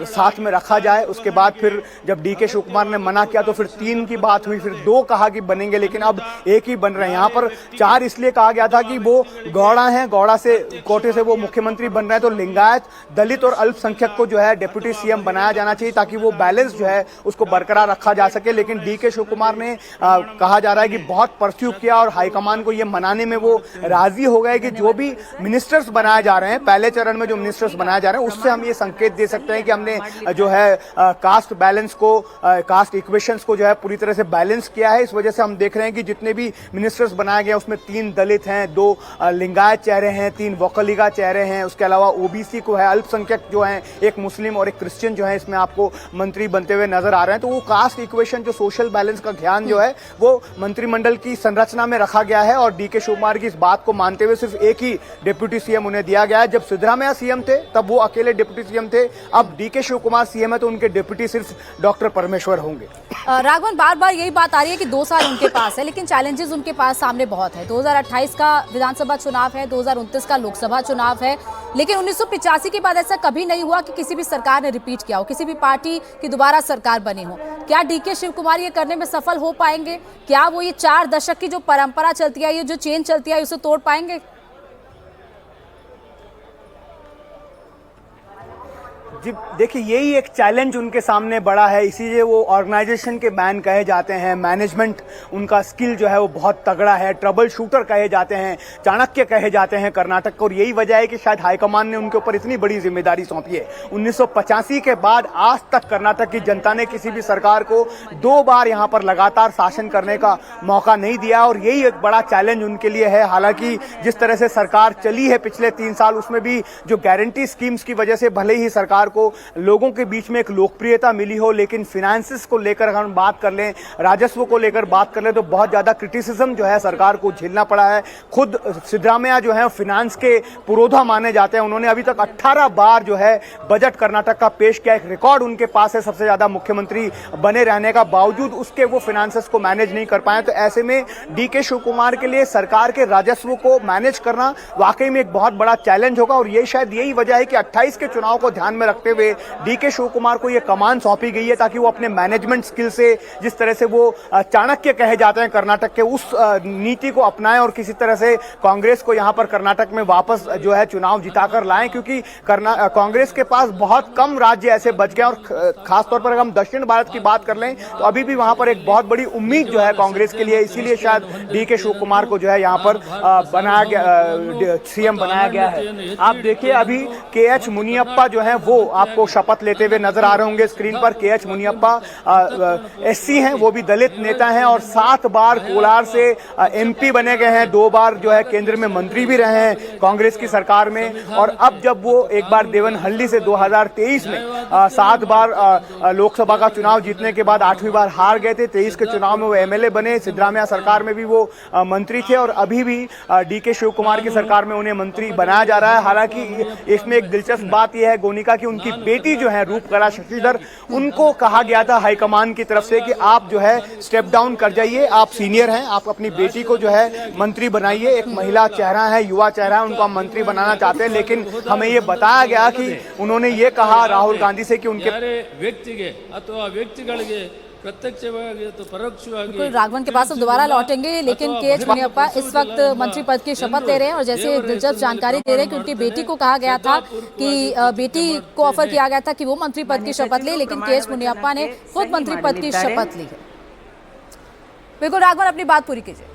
साथ में रखा जाए. उसके बाद फिर जब डी के शिवकुमार ने मना किया तो फिर 3 की बात हुई, फिर 2 कहा कि बनेंगे, लेकिन अब 1 ही बन रहे हैं. यहाँ पर 4 इसलिए कहा गया था कि वो गौड़ा है, गौड़ा से कोटे से वो मुख्यमंत्री बन रहे हैं, तो लिंगायत, दलित और अल्पसंख्यक को जो है डिप्टी सीएम बनाया जाना चाहिए ताकि वो बैलेंस जो है उसको बरकरार रखा जा सके. लेकिन डी के शिवकुमार ने कहा जा रहा है कि बहुत परस्यू किया और हाईकमान को ये मनाने में वो राजी हो गए कि जो भी मिनिस्टर्स बनाए जा रहे हैं, पहले चरण में जो मिनिस्टर्स बनाए जा रहे हैं, उससे हम ये संकेत दे सकते हैं कि हमने जो है कास्ट बैलेंस को, कास्ट इक्वेशंस को जो है पूरी तरह से बैलेंस किया है. इस वजह से हम देख रहे हैं कि जितने भी मिनिस्टर्स बनाए गए उसमें 3 दलित हैं, 2 लिंगायत चेहरे हैं, 3 वोकलिगा चेहरे हैं, उसके अलावा ओबीसी को है, अल्पसंख्यक अल्पसंख्यक जो हैं, एक मुस्लिम और एक क्रिश्चियन जो है इसमें आपको मंत्री बनते हुए नजर आ रहे हैं। तो वो कास्ट इक्वेशन, जो सोशल बैलेंस का ध्यान जो है वो मंत्रिमंडल की संरचना में रखा गया है और डीके शिव कुमार की इस बात को मानते हुए सिर्फ एक ही डिप्टी सीएम उन्हें दिया गया है। जब सिद्धरामैया सीएम थे तब वो अकेले डिप्टी सीएम थे, अब डीके शिव कुमार सीएम है तो उनके डिप्टी सिर्फ डॉक्टर परमेश्वर होंगे। राघवन, बार बार यही बात आ रही है कि 2 साल उनके पास है, लेकिन चैलेंजेस उनके पास सामने बहुत है। 2028 का विधानसभा चुनाव है, 2029 का लोकसभा चुनाव है, लेकिन 1985 के बाद ऐसा कभी नहीं हुआ कि किसी भी सरकार ने रिपीट किया हो, किसी भी पार्टी की दोबारा सरकार बनी हो। क्या डीके शिव कुमार ये करने में सफल हो पाएंगे? क्या वो ये 4 दशक की जो परंपरा चलती है, ये जो चेन चलती है, उसे तोड़ पाएंगे? जी देखिए, यही एक चैलेंज उनके सामने बड़ा है, इसीलिए वो ऑर्गेनाइजेशन के मैन कहे जाते हैं। मैनेजमेंट उनका स्किल जो है वो बहुत तगड़ा है, ट्रबल शूटर कहे जाते हैं, चाणक्य कहे जाते हैं कर्नाटक को। और यही वजह है कि शायद हाईकमान ने उनके ऊपर इतनी बड़ी जिम्मेदारी सौंपी है। 1985 के बाद आज तक कर्नाटक की जनता ने किसी भी सरकार को 2 बार यहाँ पर लगातार शासन करने का मौका नहीं दिया और यही एक बड़ा चैलेंज उनके लिए है। हालांकि जिस तरह से सरकार चली है पिछले 3 साल, उसमें भी जो गारंटी स्कीम्स की वजह से भले ही सरकार को लोगों के बीच में एक लोकप्रियता मिली हो, लेकिन फाइनेंसेस को लेकर अगर हम बात कर लें, राजस्व को लेकर बात कर लें, तो बहुत ज्यादा क्रिटिसिज्म जो है सरकार को झेलना पड़ा है। खुद सिद्धरामैया जो है फाइनेंस के पुरोधा माने जाते हैं। उन्होंने अभी तक 18 बार जो है बजट कर्नाटक का पेश किया, एक रिकॉर्ड उनके पास है सबसे ज्यादा मुख्यमंत्री बने रहने का, बावजूद उसके वो फाइनेंसेस को मैनेज नहीं कर पाए। तो ऐसे में डीके शिव कुमार के लिए सरकार के राजस्व को मैनेज करना वाकई में एक बहुत बड़ा चैलेंज होगा। और ये शायद यही वजह है कि 28 के चुनाव को ध्यान में रखते हुए डीके शिव कुमार को यह कमान सौंपी गई है, ताकि वो अपने मैनेजमेंट स्किल से, जिस तरह से वो चाणक्य कहे जाते हैं कर्नाटक के, उस नीति को अपनाएं और किसी तरह से कांग्रेस को यहां पर कर्नाटक में वापस जो है चुनाव जिताकर लाएं। क्योंकि कांग्रेस के पास बहुत कम राज्य ऐसे बच गए और खासतौर पर अगर हम दक्षिण भारत की बात कर लें तो अभी भी वहां पर एक बहुत बड़ी उम्मीद जो है कांग्रेस के लिए, इसीलिए शायद डीके शिव कुमार को जो है यहां पर बनाया गया, सीएम बनाया गया है। आप देखिए अभी के.एच. मुनियप्पा जो है वो आपको शपथ लेते हुए नजर आ रहे होंगे स्क्रीन पर। के.एच. मुनियप्पा एससी हैं, वो भी दलित नेता हैं और 7 बार कोलार से एमपी बने गए हैं, 2 बार जो है केंद्र में मंत्री भी रहे हैं कांग्रेस की सरकार में। और अब जब वो एक बार देवनहल्ली से 2023 में 7 बार लोकसभा का चुनाव जीतने के बाद 8वीं बार हार गए थे, 23 के चुनाव में वो एमएलए बने, सिद्धरामैया सरकार में भी वो मंत्री थे और अभी भी डीके शिव कुमार की सरकार में उन्हें मंत्री बनाया जा रहा है। हालांकि इसमें एक दिलचस्प बात यह है गोनिका की उनकी बेटी जो है रूपकला शशिधर, उनको कहा गया था हाईकमान की तरफ से कि आप जो है स्टेप डाउन कर जाइए, आप सीनियर हैं, आप अपनी बेटी को जो है मंत्री बनाइए। एक महिला चेहरा है, युवा चेहरा है, उनको हम मंत्री बनाना चाहते हैं। लेकिन हमें ये बताया गया कि उन्होंने ये कहा राहुल गांधी से कि उनके व्यक्तिगे अथवा व्यक्तिಗಳಿಗೆ प्रत्यक्षವಾಗಿ तो परोक्षವಾಗಿ राघवन के पास हम दोबारा लौटेंगे, लेकिन के.एच. मुनियप्पा इस वक्त मंत्री पद की शपथ ले रहे हैं और जैसे दिलचस्प जानकारी दे रहे हैं कि उनकी बेटी को कहा गया था कि बेटी को ऑफर किया गया था कि वो मंत्री पद की शपथ ले, लेकिन के.एच. मुनियप्पा ने खुद मंत्री पद की शपथ ली है। बिल्कुल राघवन, अपनी बात पूरी कीजिए।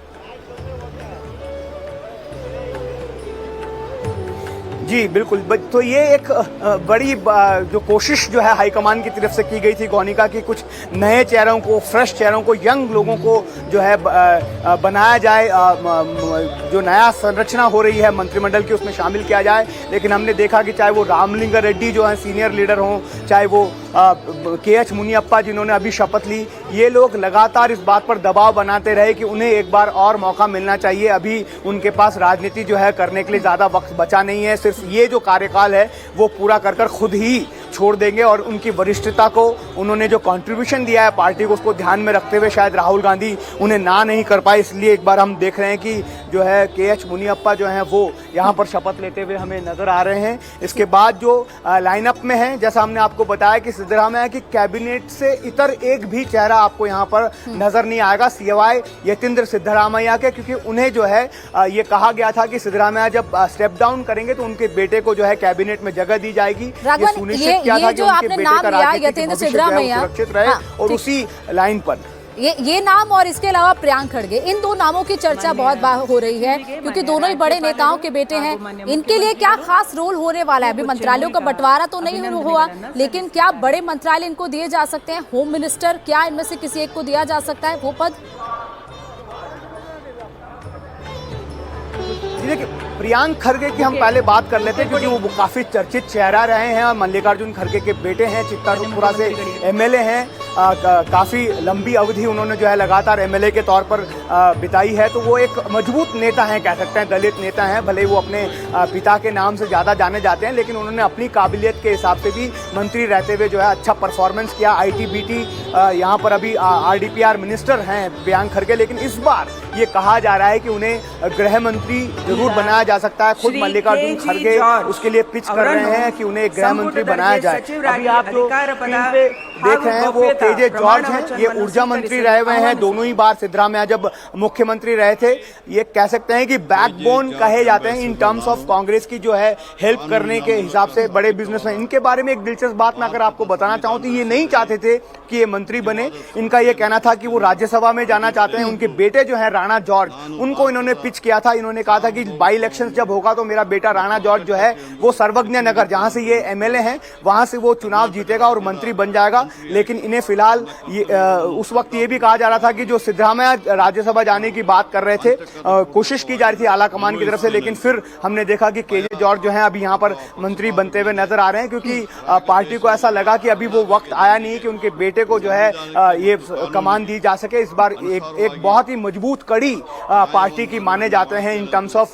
जी बिल्कुल, तो ये एक बड़ी जो कोशिश जो है हाईकमान की तरफ से की गई थी गोनिका की, कुछ नए चेहरों को, फ्रेश चेहरों को, यंग लोगों को जो है बनाया जाए, जो नया संरचना हो रही है मंत्रिमंडल की उसमें शामिल किया जाए। लेकिन हमने देखा कि चाहे वो रामलिंगा रेड्डी जो है सीनियर लीडर हों, चाहे वो के.एच. मुनियप्पा जिन्होंने अभी शपथ ली, ये लोग लगातार इस बात पर दबाव बनाते रहे कि उन्हें एक बार और मौका मिलना चाहिए। अभी उनके पास राजनीति जो है करने के लिए ज़्यादा वक्त बचा नहीं है, सिर्फ ये जो कार्यकाल है वो पूरा कर खुद ही छोड़ देंगे। और उनकी वरिष्ठता को, उन्होंने जो कंट्रीब्यूशन दिया है पार्टी को, उसको ध्यान में रखते हुए शायद राहुल गांधी उन्हें ना नहीं कर पाए। इसलिए एक बार हम देख रहे हैं कि जो है के.एच. मुनियप्पा जो है वो यहाँ पर शपथ लेते हुए हमें नजर आ रहे हैं। इसके बाद जो लाइनअप में है, जैसा हमने आपको बताया कि सिद्धरामैया की कैबिनेट से इतर एक भी चेहरा आपको यहाँ पर नजर नहीं आएगा सिवाय यतींद्र सिद्धरामैया के, क्योंकि उन्हें जो है ये कहा गया था कि सिद्धरामैया जब स्टेप डाउन करेंगे तो उनके बेटे को जो है कैबिनेट में जगह दी जाएगी। ये सुनिश्चित किया था कि उनके बेटे का राजनीतिक भविष्य सुरक्षित रहे और उसी लाइन पर ये नाम और इसके अलावा प्रियांक खड़गे, इन 2 नामों की चर्चा बहुत हो रही है क्योंकि दोनों ही बड़े नेताओं के बेटे हैं। इनके लिए क्या खास रोल होने वाला है? अभी मंत्रालयों का बंटवारा तो नहीं हुआ, लेकिन क्या बड़े मंत्रालय इनको दिए जा सकते हैं? होम मिनिस्टर, क्या इनमें से किसी एक को दिया जा सकता है वो पद? देखिए प्रियांक खरगे की हम पहले बात कर लेते हैं क्योंकि वो काफी चर्चित चेहरा रहे हैं और मल्लिकार्जुन खरगे के बेटे हैं, चित्तारुपुरा से एमएलए हैं। काफी लंबी अवधि उन्होंने जो है लगातार एमएलए के तौर पर बिताई है, तो वो एक मजबूत नेता हैं, कह सकते हैं दलित नेता हैं। भले ही वो अपने पिता के नाम से ज़्यादा जाने जाते हैं, लेकिन उन्होंने अपनी काबिलियत के हिसाब से भी मंत्री रहते हुए जो है अच्छा परफॉर्मेंस किया। आईटीबीटी यहाँ पर अभी आरडीपीआर मिनिस्टर हैं प्रियांक खरगे, लेकिन इस बार ये कहा जा रहा है कि उन्हें गृह मंत्री जरूर बनाया जा सकता है। खुद मल्लिकार्जुन खरगे उसके लिए पिच कर रहे हैं कि उन्हें गृह मंत्री बनाया जाए। अभी आप जो देख रहे हैं वो केजे जॉर्ज हैं, ये ऊर्जा मंत्री रहे हुए हैं। दोनों ही बार सिद्धरामैया जब मुख्यमंत्री रहे थे, ये कह सकते हैं कि बैकबोन कहे जाते हैं इन टर्म्स ऑफ कांग्रेस की जो है हेल्प करने के हिसाब से बड़े बिजनेसमैन। इनके बारे में एक दिलचस्प बात मैं अगर आपको बताना चाहूँ तो ये नहीं चाहते थे कि ये मंत्री बने। इनका ये कहना था कि वो राज्यसभा में जाना चाहते हैं। उनके बेटे जो है राणा जॉर्ज, उनको इन्होंने पिच किया था। इन्होंने कहा था कि बाई इलेक्शन जब होगा तो मेरा बेटा राणा जॉर्ज जो है वो सर्वज्ञ नगर, जहां से ये एमएलए हैं, वहां से वो चुनाव जीतेगा और मंत्री बन जाएगा। लेकिन इन्हें फिलहाल उस वक्त ये भी कहा जा रहा था कि जो सिद्धरामैया राज्यसभा जाने की बात कर रहे थे, कोशिश की जा रही थी आला कमान की तरफ से, लेकिन फिर हमने देखा कि केजे जॉर्ज जो है अभी यहाँ पर मंत्री बनते हुए नजर आ रहे हैं, क्योंकि पार्टी को ऐसा लगा कि अभी वो वक्त आया नहीं कि उनके बेटे को जो है ये कमान दी जा सके। इस बार एक बहुत ही मजबूत कड़ी पार्टी की माने जाते हैं इन टर्म्स ऑफ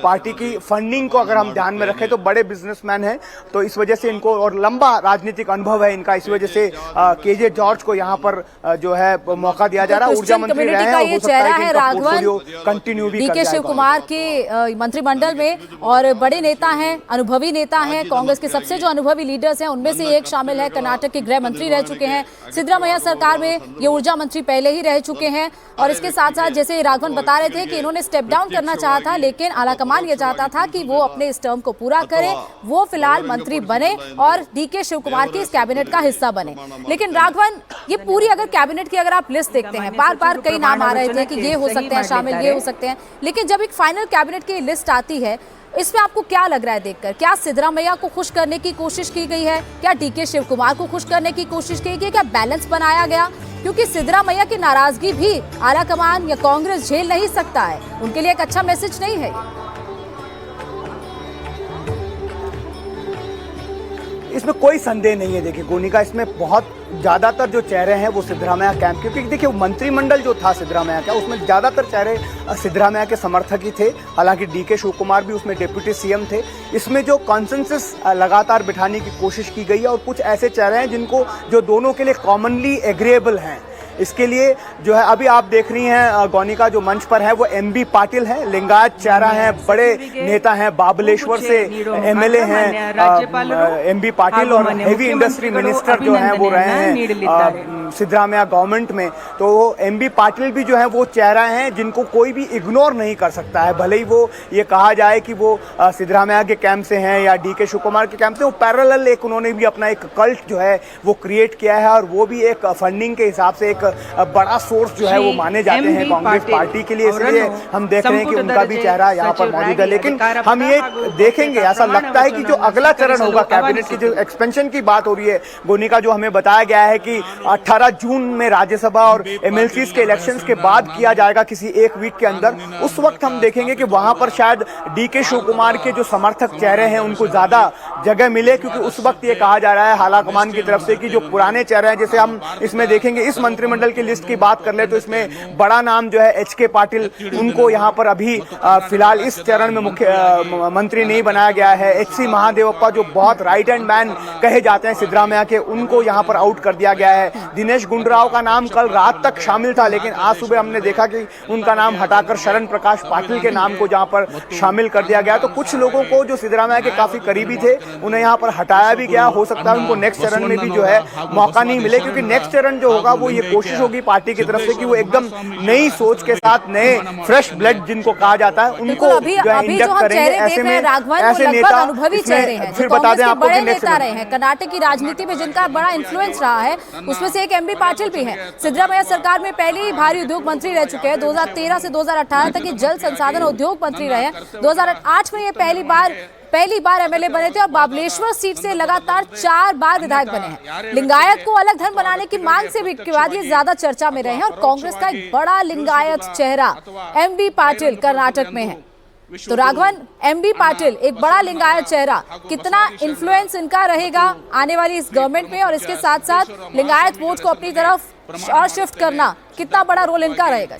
पार्टी की फंडिंग को अगर हम ध्यान में रखें तो। बड़े बिजनेसमैन हैं, तो इस वजह से इनको और लंबा राजनीतिक अनुभव है इनका, इस वजह से केजे जॉर्ज को यहाँ पर जो है मौका दिया जा रहा है। ऊर्जा मंत्री रहे हैं, हो सकता है कि इनका पोर्टफोलियो कंटिन्यू भी डीके शिव कुमार के मंत्रिमंडल में और बड़े नेता हैं, अनुभवी नेता हैं। कांग्रेस के सबसे जो अनुभवी लीडर्स हैं उनमें से एक शामिल है। कर्नाटक के गृह मंत्री रह चुके हैं। सिद्धरामैया सरकार में ये ऊर्जा मंत्री पहले ही रह चुके हैं। और इसके साथ साथ जैसे राघवन बता रहे थे कि इन्होंने स्टेप डाउन करना चाहा था, लेकिन आलाकमान ये चाहता था कि वो अपने इस टर्म को पूरा करें, वो फिलहाल मंत्री बने और डीके शिव कुमार की इस कैबिनेट का हिस्सा बने। लेकिन राघवन, ये पूरी अगर कैबिनेट की अगर आप लिस्ट देखते हैं, बार बार कई नाम आ रहे थे कि ये हो सकते हैं शामिल, ये हो सकते हैं, लेकिन जब एक फाइनल कैबिनेट की लिस्ट आती है, इसमें आपको क्या लग रहा है देखकर? क्या सिद्धरामैया को खुश करने की कोशिश की गई है? क्या डीके शिव कुमार को खुश करने की कोशिश की गई? क्या बैलेंस बनाया गया? क्योंकि सिद्धरामैया की नाराजगी भी आला कमान या कांग्रेस झेल नहीं सकता है, उनके लिए एक अच्छा मैसेज नहीं है। इसमें कोई संदेह नहीं है। देखिए गोनिका, इसमें बहुत ज्यादातर जो चेहरे हैं वो सिद्धरामैया कैंप, क्योंकि देखिए मंत्रिमंडल जो था सिद्धरामैया का, उसमें ज्यादातर चेहरे सिद्धरामैया के समर्थक ही थे। हालांकि डीके शिव कुमार भी उसमें डिप्यूटी सीएम थे। इसमें जो कॉन्सेंसस लगातार बिठाने की कोशिश की गई है, और कुछ ऐसे चेहरे हैं जिनको जो दोनों के लिए कॉमनली एग्रीएबल हैं। इसके लिए जो है अभी आप देख रही हैं गोनिका, जो मंच पर है वो एमबी पाटिल हैं, लिंगायत चेहरा हैं, बड़े नेता हैं, बाबलेश्वर से एमएलए हैं एमबी पाटिल, और हेवी इंडस्ट्री मिनिस्टर जो हैं वो रहे हैं सिद्धरामैया गवर्नमेंट में। तो एमबी पाटिल भी जो है वो चेहरा हैं जिनको कोई भी इग्नोर नहीं कर सकता है। भले ही वो ये कहा जाए कि वो सिद्धरामैया के कैंप से हैं या डीके शिव कुमार के कैंप से, वो पैरेलल एक उन्होंने भी अपना एक कल्ट जो है वो क्रिएट किया है, और वो भी एक फंडिंग के हिसाब से एक बड़ा सोर्स जो है वो माने जाते हैं कांग्रेस पार्टी के लिए। इसलिए हम देख रहे हैं कि उनका भी चेहरा यहाँ पर मौजूद है। लेकिन हम ये देखेंगे, ऐसा लगता है कि जो अगला चरण होगा कैबिनेट की, जो एक्सपेंशन की बात हो रही है गोनिका, जो हमें बताया गया है कि 18 जून में राज्यसभा और एमएलसीज के इलेक्शंस के बाद किया जाएगा, किसी एक वीक के अंदर। उस वक्त हम देखेंगे कि वहां पर शायद डीके शिव कुमार के जो समर्थक चेहरे हैं उनको ज्यादा जगह मिले, क्योंकि उस वक्त ये कहा जा रहा है हालाकमान की तरफ से कि जो पुराने चेहरे हैं, जैसे हम इसमें देखेंगे इस मंत्रिमंडल की लिस्ट की बात कर ले तो इसमें बड़ा नाम जो है एचके पाटिल, उनको यहां पर अभी फिलहाल इस चरण में मुख्य मंत्री नहीं बनाया गया है। एचसी महादेवप्पा जो बहुत राइट हैंड मैन कहे जाते हैं सिद्धरामैया के, उनको यहां पर आउट कर दिया गया है। दिनेश गुंडूराव का नाम कल रात तक शामिल था, लेकिन आज सुबह हमने देखा कि उनका नाम हटाकर शरण प्रकाश पाटिल के नाम को जहां पर शामिल कर दिया गया। तो कुछ लोगों को जो सिद्धरामैया के काफी करीबी थे उन्हें यहां पर हटाया भी गया। हो सकता है उनको नेक्स्ट चरण में भी जो है मौका नहीं मिले, क्योंकि नेक्स्ट चरण जो होगा वो ये कोशिश होगी पार्टी की तरफ से कि वो एकदम नई सोच के साथ, नए फ्रेश ब्लड जिनको कहा जाता है, उनको जो है इंजेक्ट करेंगे। ऐसे में ऐसे नेता अनुभवी चेहरे हैं, फिर बता दें आपको बड़े नेता रहे हैं कर्नाटक की राजनीति में, जिनका बड़ा इन्फ्लुएंस रहा है, उसमें से एक एमबी पाटिल भी हैं। सिद्धरामैया सरकार में पहले ही भारी उद्योग मंत्री रह चुके हैं। 2013 से 2018 तक ये जल संसाधन उद्योग मंत्री रहे हैं। 2008 में ये पहली बार एमएलए बने थे और बाबलेश्वर सीट से लगातार 4 बार विधायक बने हैं। लिंगायत को अलग धर्म बनाने की मांग से भी के बाद ये ज्यादा चर्चा में रहे हैं, और कांग्रेस का एक बड़ा लिंगायत चेहरा एमबी पाटिल कर्नाटक में है। तो राघवन, एमबी पाटिल एक बड़ा लिंगायत चेहरा, कितना इन्फ्लुएंस इनका रहेगा आने वाली इस गवर्नमेंट में, और इसके साथ साथ लिंगायत वोट को अपनी तरफ और शिफ्ट करना, कितना बड़ा रोल इनका रहेगा?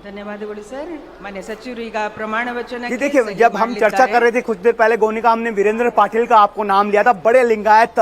ಧನ್ಯವಾದಗಳು ಸರ್. ಮಾನ್ಯ ಸಚಿವರು ಈಗ ಪ್ರಮಾಣ ವಚನ जी देखिए, जब हम चर्चा कर रहे थे कुछ देर पहले गोनिका, हमने वीरेंद्र पाटिल का आपको नाम लिया था। बड़े लिंगायत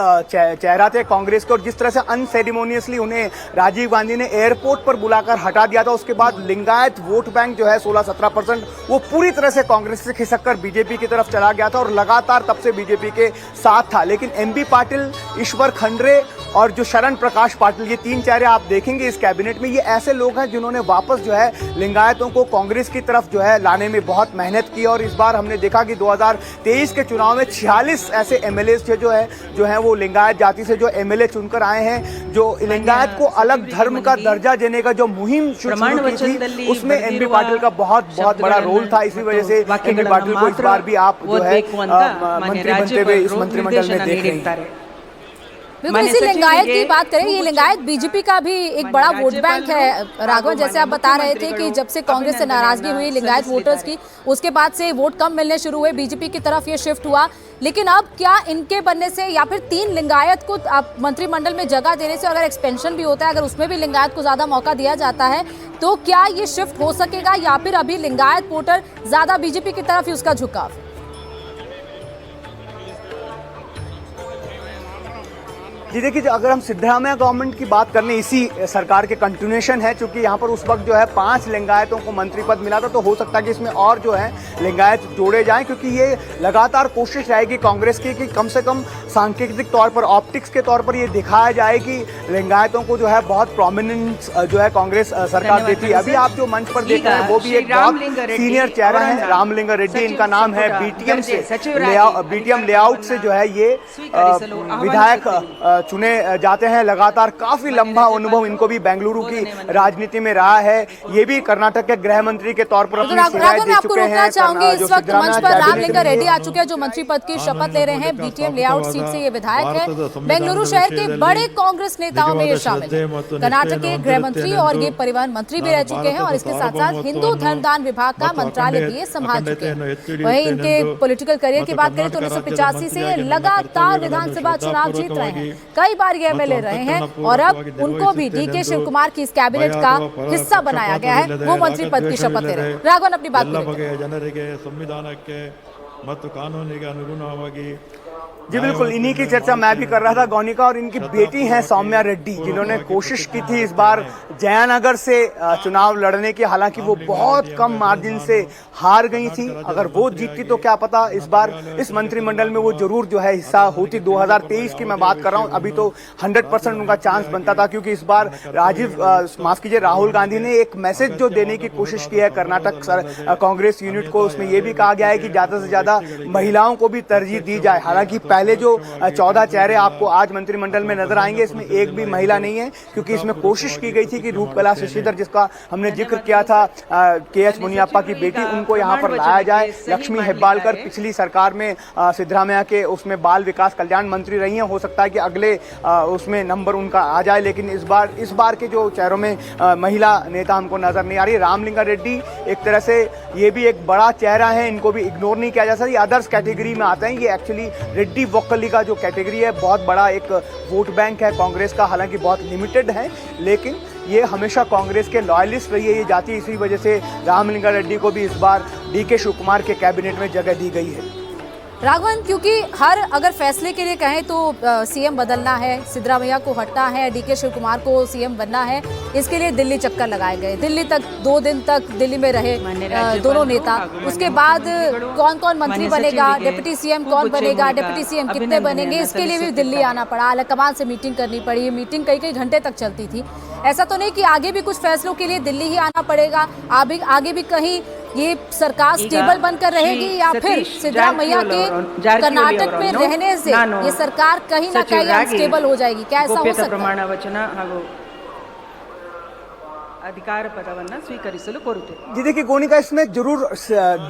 चेहरा थे कांग्रेस के, और जिस तरह से अनसेरेमोनियसली उन्हें राजीव गांधी ने एयरपोर्ट पर बुलाकर हटा दिया था, उसके बाद लिंगायत वोट बैंक जो है 16-17% वो पूरी तरह से कांग्रेस से खिसक कर बीजेपी की तरफ चला गया था और लगातार तब से बीजेपी के साथ था। लेकिन एमबी पाटिल, ईश्वर खंडरे और जो शरण प्रकाश पाटिल, ये तीन चेहरे आप देखेंगे इस कैबिनेट में, ये ऐसे लोग हैं जिन्होंने वापस जो है लिंगायतों को कांग्रेस की तरफ जो है लाने में बहुत मेहनत की। और इस बार हमने देखा कि 2023 के चुनाव में 46 ऐसे एमएलए जो है वो लिंगायत जाति से जो एमएलए चुनकर आए हैं। जो लिंगायत को अलग धर्म का दर्जा देने का जो मुहिम शुरू की थी, उसमें एमबी पाटिल का बहुत बड़ा रोल था। इसी वजह से एमबी पाटिल को इस बार भी आप जो है मंत्री बनते हुए इस मंत्रिमंडल में देख रहे हैं। बिल्कुल, इसी लिंगायत की बात करें, ये लिंगायत बीजेपी का भी एक बड़ा वोट बैंक है। राघवन, जैसे आप बता रहे थे कि जब से कांग्रेस से नाराजगी हुई लिंगायत वोटर्स की, उसके बाद से वोट कम मिलने शुरू हुए, बीजेपी की तरफ ये शिफ्ट हुआ। लेकिन अब क्या इनके बनने से या फिर 3 लिंगायत को आप मंत्रिमंडल में जगह देने से, अगर एक्सपेंशन भी होता है, अगर उसमें भी लिंगायत को ज्यादा मौका दिया जाता है, तो क्या ये शिफ्ट हो सकेगा, या फिर अभी लिंगायत वोटर ज्यादा बीजेपी की तरफ ही उसका झुकाव? जी देखिए, अगर हम सिद्धरामैया गवर्नमेंट की बात करने, इसी सरकार के कंटिन्यूएशन है, क्योंकि यहाँ पर उस वक्त जो है 5 लिंगायतों को मंत्री पद मिला था, तो हो सकता है कि इसमें और जो है लिंगायत जोड़े जाएं, क्योंकि ये लगातार कोशिश रहेगी कांग्रेस की कि कम से कम सांकेतिक तौर पर, ऑप्टिक्स के तौर पर ये दिखाया जाए कि लिंगायतों को जो है बहुत प्रोमिनेंस जो है कांग्रेस सरकार देती है। अभी आप जो मंच पर देख रहे हैं वो भी एक बहुत सीनियर चेहरा है, रामलिंगा रेड्डी इनका नाम है। बीटीएम लेआउट से जो है ये विधायक चुने जाते हैं। लगातार काफी लंबा अनुभव इनको भी बेंगलुरु की राजनीति में रहा है। ये भी कर्नाटक के गृह मंत्री के तौर पर अपनी सेवाएं दे चुके हैं। चाहूंगी इस वक्त मंच पर रामलिंगा रेड्डी आ चुके हैं, जो मंत्री पद की शपथ ले रहे हैं। बीटीएम लेआउट सीट से ये विधायक है। बेंगलुरु शहर के बड़े कांग्रेस नेताओं में ये शामिल है। कर्नाटक के गृह मंत्री और ये परिवहन मंत्री भी रह चुके हैं, और इसके साथ साथ हिंदू धर्मदान विभाग का मंत्रालय भी ये संभाल चुके हैं। वहीं इनके पॉलिटिकल करियर की बात करें तो 1985 से लगातार विधानसभा चुनाव जीत रहे हैं, कई बार ये एमएलए रहे हैं, और अब उनको भी डीके शिव कुमार की इस कैबिनेट का हिस्सा बनाया गया है। वो मंत्री पद की शपथ ले रहे हैं। राघवन, अपनी बात करें। ಜನರಿಗೆ ಸಂವಿಧಾನಕ್ಕೆ ಮತ್ತು ಕಾನೂನಿಗೆ ಅನುಗುಣವಾಗಿ जी बिल्कुल, इन्हीं की चर्चा मैं भी कर रहा था गौनिका, और इनकी बेटी हैं सौम्या रेड्डी, जिन्होंने कोशिश की थी इस बार जयानगर से चुनाव लड़ने की। हालांकि वो बहुत कम मार्जिन से हार गई थी। अगर वो जीतती तो क्या पता इस बार इस मंत्रिमंडल में वो जरूर जो है हिस्सा होती। 2023 की मैं बात कर रहा हूँ, अभी तो 100% उनका चांस बनता था, क्योंकि इस बार राहुल गांधी ने एक मैसेज जो देने की कोशिश की है कर्नाटक कांग्रेस यूनिट को, उसमें यह भी कहा गया है कि ज्यादा से ज्यादा महिलाओं को भी तरजीह दी जाए। हालांकि पहले जो 14 चेहरे आपको आज मंत्रिमंडल में नजर आएंगे, इसमें एक भी महिला नहीं है, क्योंकि इसमें कोशिश की गई थी कि रूपकला शशिधर, जिसका हमने जिक्र किया था, केएच मुनियप्पा की बेटी, उनको यहाँ पर लाया जाए। लक्ष्मी हेब्बालकर पिछली सरकार में सिद्धरामैया के उसमें बाल विकास कल्याण मंत्री रही हैं, हो सकता है कि अगले उसमें नंबर उनका आ जाए। लेकिन इस बार के जो चेहरों में महिला नेता हमको नजर नहीं आ रही। रामलिंगा रेड्डी एक तरह से ये भी एक बड़ा चेहरा है, इनको भी इग्नोर नहीं किया जा सकता। ये अदर्स कैटेगरी में आते हैं। ये एक्चुअली रेड्डी वोकली का जो कैटेगरी है, बहुत बड़ा एक वोट बैंक है कांग्रेस का, हालांकि बहुत लिमिटेड है, लेकिन ये हमेशा कांग्रेस के लॉयलिस्ट रही है ये जाति। इसी वजह से रामलिंगा रेड्डी को भी इस बार डीके शिव कुमार के कैबिनेट में जगह दी गई है। राघवन, क्योंकि हर अगर फैसले के लिए कहें तो सीएम बदलना है, सिद्धरामैया को हटना है, डीके शिव कुमार को सीएम बनना है, इसके लिए दिल्ली चक्कर लगाए गए। दिल्ली तक 2 दिन तक दिल्ली में रहे दोनों नेता। उसके बाद कौन कौन मंत्री बनेगा, डिप्टी सीएम कौन बनेगा, डिप्टी सीएम कितने बनेंगे, इसके लिए भी दिल्ली आना पड़ा। हाईकमान से मीटिंग करनी पड़ी। मीटिंग कई घंटे तक चलती थी। ऐसा तो नहीं कि आगे भी कुछ फैसलों के लिए दिल्ली ही आना पड़ेगा, आगे भी कहीं ये सरकार स्टेबल बनकर रहेगी, या फिर सिद्धरामैया के कर्नाटक में रहने से ये सरकार कहीं ना कहीं अनस्टेबल हो जाएगी? क्या ऐसा हो सकता है? ಅಧಿಕಾರ ಪದವನ್ನು ಸ್ವೀಕರಿಸಲು ಕೋರುತ್ತೇನೆ। जी देखिए गोनिका, इसमें जरूर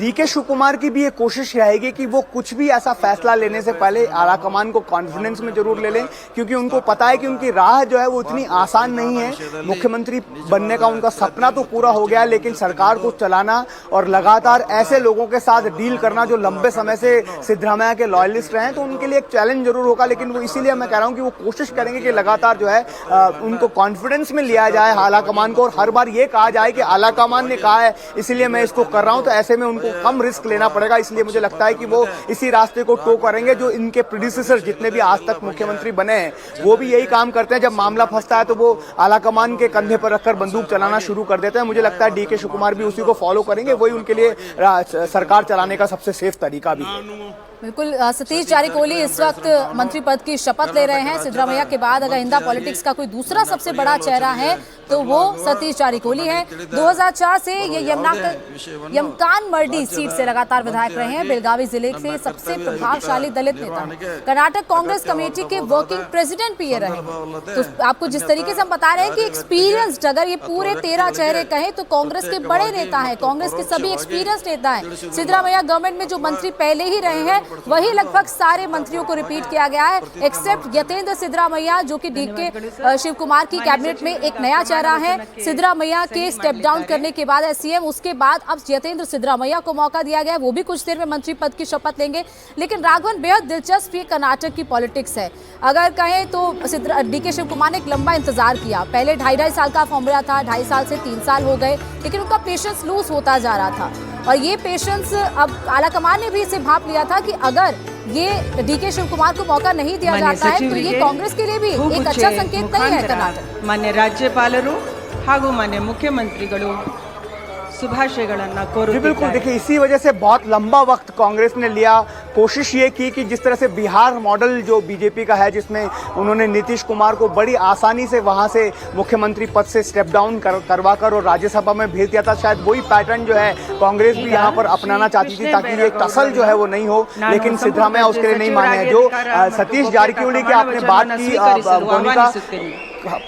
डीके शिवकुमार की भी ये कोशिश रहेगी कि वो कुछ भी ऐसा फैसला लेने से पहले आलाकमान को कॉन्फिडेंस में जरूर ले लें, क्योंकि उनको पता है कि उनकी राह जो है वो इतनी आसान नहीं है। मुख्यमंत्री बनने का उनका सपना तो पूरा हो गया, लेकिन सरकार को चलाना और लगातार ऐसे लोगों के साथ डील करना जो लंबे समय से सिद्धरामैया के लॉयलिस्ट रहे हैं, तो उनके लिए एक चैलेंज जरूर होगा। लेकिन वो इसीलिए मैं कह रहा हूं कि वो कोशिश करेंगे कि लगातार जो है उनको कॉन्फिडेंस में लिया जाए आलाकमान को, और हर बार ये कहा जाए कि आलाकमान ने कहा है इसलिए मैं इसको कर रहा हूं। तो ऐसे में उनको कम रिस्क लेना पड़ेगा, इसलिए मुझे लगता है कि वो इसी रास्ते को टो करेंगे जो इनके प्रेडिसेसर जितने भी आज तक मुख्यमंत्री बने हैं वो भी यही काम करते हैं। जब मामला फंसता है तो वो आलाकमान के कंधे पर रखकर बंदूक चलाना शुरू कर देते हैं। मुझे लगता है डीके शिवकुमार भी उसी को फॉलो करेंगे, वही उनके लिए सरकार चलाने का सबसे सेफ तरीका भी है। बिल्कुल, सतीश जारकिहोली इस वक्त मंत्री पद की शपथ ले रहे हैं। सिद्धरामैया के बाद अगर इंदा पॉलिटिक्स का कोई दूसरा सबसे बड़ा चेहरा है तो वो सतीश जारकिहोली है। 2004 से ये यमकान मर्डी सीट से लगातार विधायक रहे हैं। बेलगावी जिले से सबसे प्रभावशाली दलित नेता हैं। कर्नाटक कांग्रेस कमेटी के वर्किंग प्रेसिडेंट भी ये रहे। तो आपको जिस तरीके से हम बता रहे हैं कि एक्सपीरियंस्ड, अगर ये पूरे 13 चेहरे कहें तो कांग्रेस के बड़े नेता हैं, कांग्रेस के सभी एक्सपीरियंस नेता हैं। सिद्धरामैया गवर्नमेंट में जो मंत्री पहले ही रहे हैं वही लगभग सारे मंत्रियों को रिपीट किया गया है, एक्सेप्ट यतेंद्र सिद्धरामैया जो कि डीके शिवकुमार की कैबिनेट में एक नया चेहरा है। सिद्धरामैया के स्टेप डाउन करने के बाद सीएम, उसके बाद अब यतेंद्र सिद्धरामैया को मौका दिया गया है, वो भी कुछ देर में मंत्री पद की शपथ लेंगे। लेकिन राघवन, बेहद दिलचस्प ये कर्नाटक की पॉलिटिक्स है। अगर कहें तो डीके शिवकुमार ने एक लंबा इंतजार किया, पहले 2.5 साल का फॉर्मूला था, 2.5 साल से 3 साल हो गए, लेकिन उनका पेशेंस लूज होता जा रहा था। और ये पेशेंस अब आलाकमान ने भी इसे भांप लिया था कि अगर ये डीके शिवकुमार को मौका नहीं दिया जाता है तो ये कांग्रेस के लिए भी एक अच्छा संकेत नहीं है। कर्नाटक मान्य राज्यपालರು ಹಾಗೂ मान्य मुख्यमंत्रीಗಳು शुभाशयಗಳನ್ನು ಕೋರುತ್ತಿದ್ದಾರೆ। बिल्कुल, देखिए इसी वजह से बहुत लंबा वक्त कांग्रेस ने लिया। कोशिश ये की कि जिस तरह से बिहार मॉडल जो बीजेपी का है, जिसमें उन्होंने नीतीश कुमार को बड़ी आसानी से वहां से मुख्यमंत्री पद से स्टेप डाउन करवाकर और राज्यसभा में भेज दिया था, शायद वही पैटर्न जो है कांग्रेस भी यहाँ पर अपनाना चाहती थी ताकि ये टसल जो है वो नहीं हो। लेकिन सिद्धरामैया उसके लिए नहीं माने हैं। जो सतीश जारकिहोली की आपने बात की, गोनिका,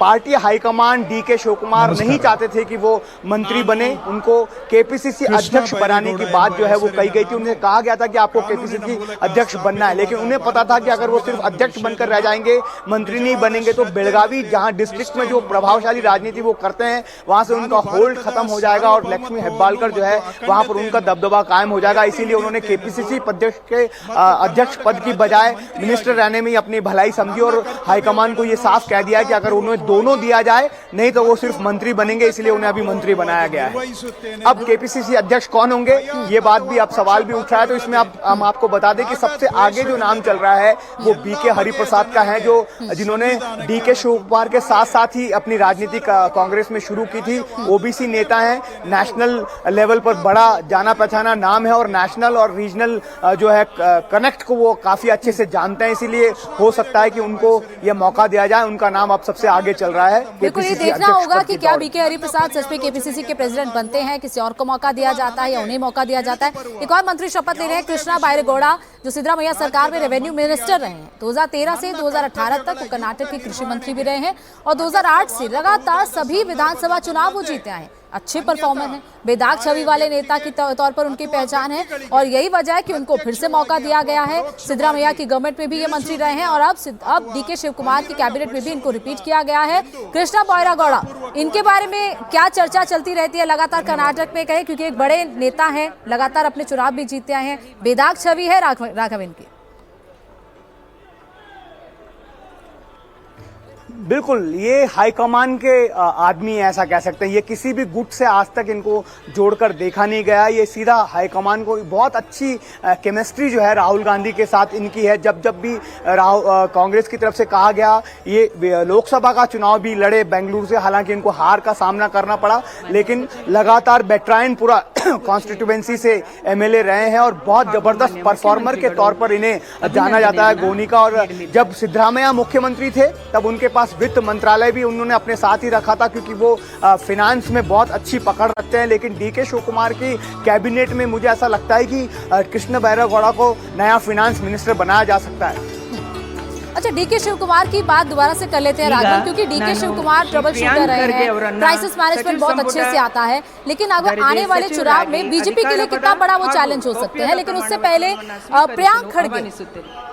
पार्टी हाईकमान डीके शिवकुमार नहीं चाहते थे कि वो मंत्री बने। उनको केपीसीसी अध्यक्ष बनाने की बात जो है वो कही गई थी। उन्हें कहा गया था कि आपको केपीसीसी अध्यक्ष बनना है, लेकिन उन्हें पता था कि अगर वो सिर्फ अध्यक्ष बनकर रह जाएंगे, मंत्री नहीं बनेंगे, तो बेलगावी जहां डिस्ट्रिक्ट में जो प्रभावशाली राजनीति वो करते हैं वहां से उनका होल्ड खत्म हो जाएगा और लक्ष्मी हेब्बालकर जो है वहां पर उनका दबदबा कायम हो जाएगा। इसीलिए उन्होंने केपीसीसी अध्यक्ष पद की बजाय मिनिस्टर रहने में अपनी भलाई समझी और हाईकमान को ये साफ कह दिया कि अगर उन्हें दोनों दिया जाए नहीं तो वो सिर्फ मंत्री बनेंगे, इसलिए उन्हें अभी मंत्री बनाया गया है। अब केपीसीसी अध्यक्ष कौन होंगे, ये बात भी अब सवाल भी उठ रहा है। तो इसमें हम आपको बता दें कि सबसे आगे जो नाम चल रहा है वो बीके हरिप्रसाद का है, जो जिन्होंने डीके शिवकुमार के साथ साथ ही अपनी राजनीति कांग्रेस में शुरू की थी। ओबीसी नेता है, नेशनल लेवल पर बड़ा जाना पहचाना नाम है और नेशनल और रीजनल जो है कनेक्ट को वो काफी अच्छे से जानते हैं। इसीलिए हो सकता है कि उनको यह मौका दिया जाए। उनका नाम अब सबसे आगे चल रहा है। बिल्कुल, ये देखना होगा कि क्या बीके हरिप्रसाद सच में केपीसीसी के प्रेसिडेंट बनते हैं, किसी और को मौका दिया जाता है या उन्हें मौका दिया जाता है। एक और मंत्री शपथ ले रहे हैं, कृष्णा बैरेगौड़ा, जो सिद्धरामैया सरकार में रेवेन्यू मिनिस्टर रहे हैं। 2013 से 2018 तक वो कर्नाटक के कृषि मंत्री भी रहे हैं और 2008 से लगातार सभी विधानसभा चुनाव वो जीते आए। अच्छे परफॉर्मर हैं, बेदाग छवि वाले नेता की तौर पर उनकी पहचान है और यही वजह है कि उनको फिर से मौका दिया गया है। सिद्धरामैया की गवर्नमेंट में भी ये मंत्री रहे हैं और अब डीके शिवकुमार की कैबिनेट में भी इनको रिपीट किया गया है। कृष्णा बैरेगौड़ा, इनके बारे में क्या चर्चा चलती रहती है लगातार कर्नाटक में, कहे क्योंकि एक बड़े नेता हैं, लगातार अपने चुनाव भी जीतते आए हैं, बेदाग छवि है राघव इनकी। बिल्कुल, ये हाईकमान के आदमी ऐसा कह सकते हैं। ये किसी भी गुट से आज तक इनको जोड़कर देखा नहीं गया। ये सीधा हाईकमान को बहुत अच्छी केमिस्ट्री जो है राहुल गांधी के साथ इनकी है। जब भी कांग्रेस की तरफ से कहा गया, ये लोकसभा का चुनाव भी लड़े बेंगलुरु से, हालांकि इनको हार का सामना करना पड़ा, लेकिन लगातार बेट्राइन कॉन्स्टिट्यूएंसी से एमएलए रहे हैं और बहुत जबरदस्त परफॉर्मर के तौर पर इन्हें जाना जाता है गोनिका। और जब सिद्धरामैया मुख्यमंत्री थे तब उनके पास वित्त मंत्रालय भी उन्होंने अपने साथ ही रखा था, क्योंकि वो फिनांस में बहुत अच्छी पकड़ रखते हैं। लेकिन डीके शिवकुमार की कैबिनेट में मुझे ऐसा लगता है कि कृष्ण बैरेगौड़ा को नया फिनांस मिनिस्टर बनाया जा सकता है। अच्छा, डीके शिव कुमार की बात दोबारा से कर लेते हैं राघवन, क्योंकि डीके शिव कुमार ट्रबल शूटर रहे हैं, क्राइसिस मैनेजमेंट बहुत अच्छे से आता है, लेकिन अगर आने वाले चुनाव में बीजेपी के लिए कितना बड़ा वो चैलेंज हो सकते हैं। लेकिन उससे पहले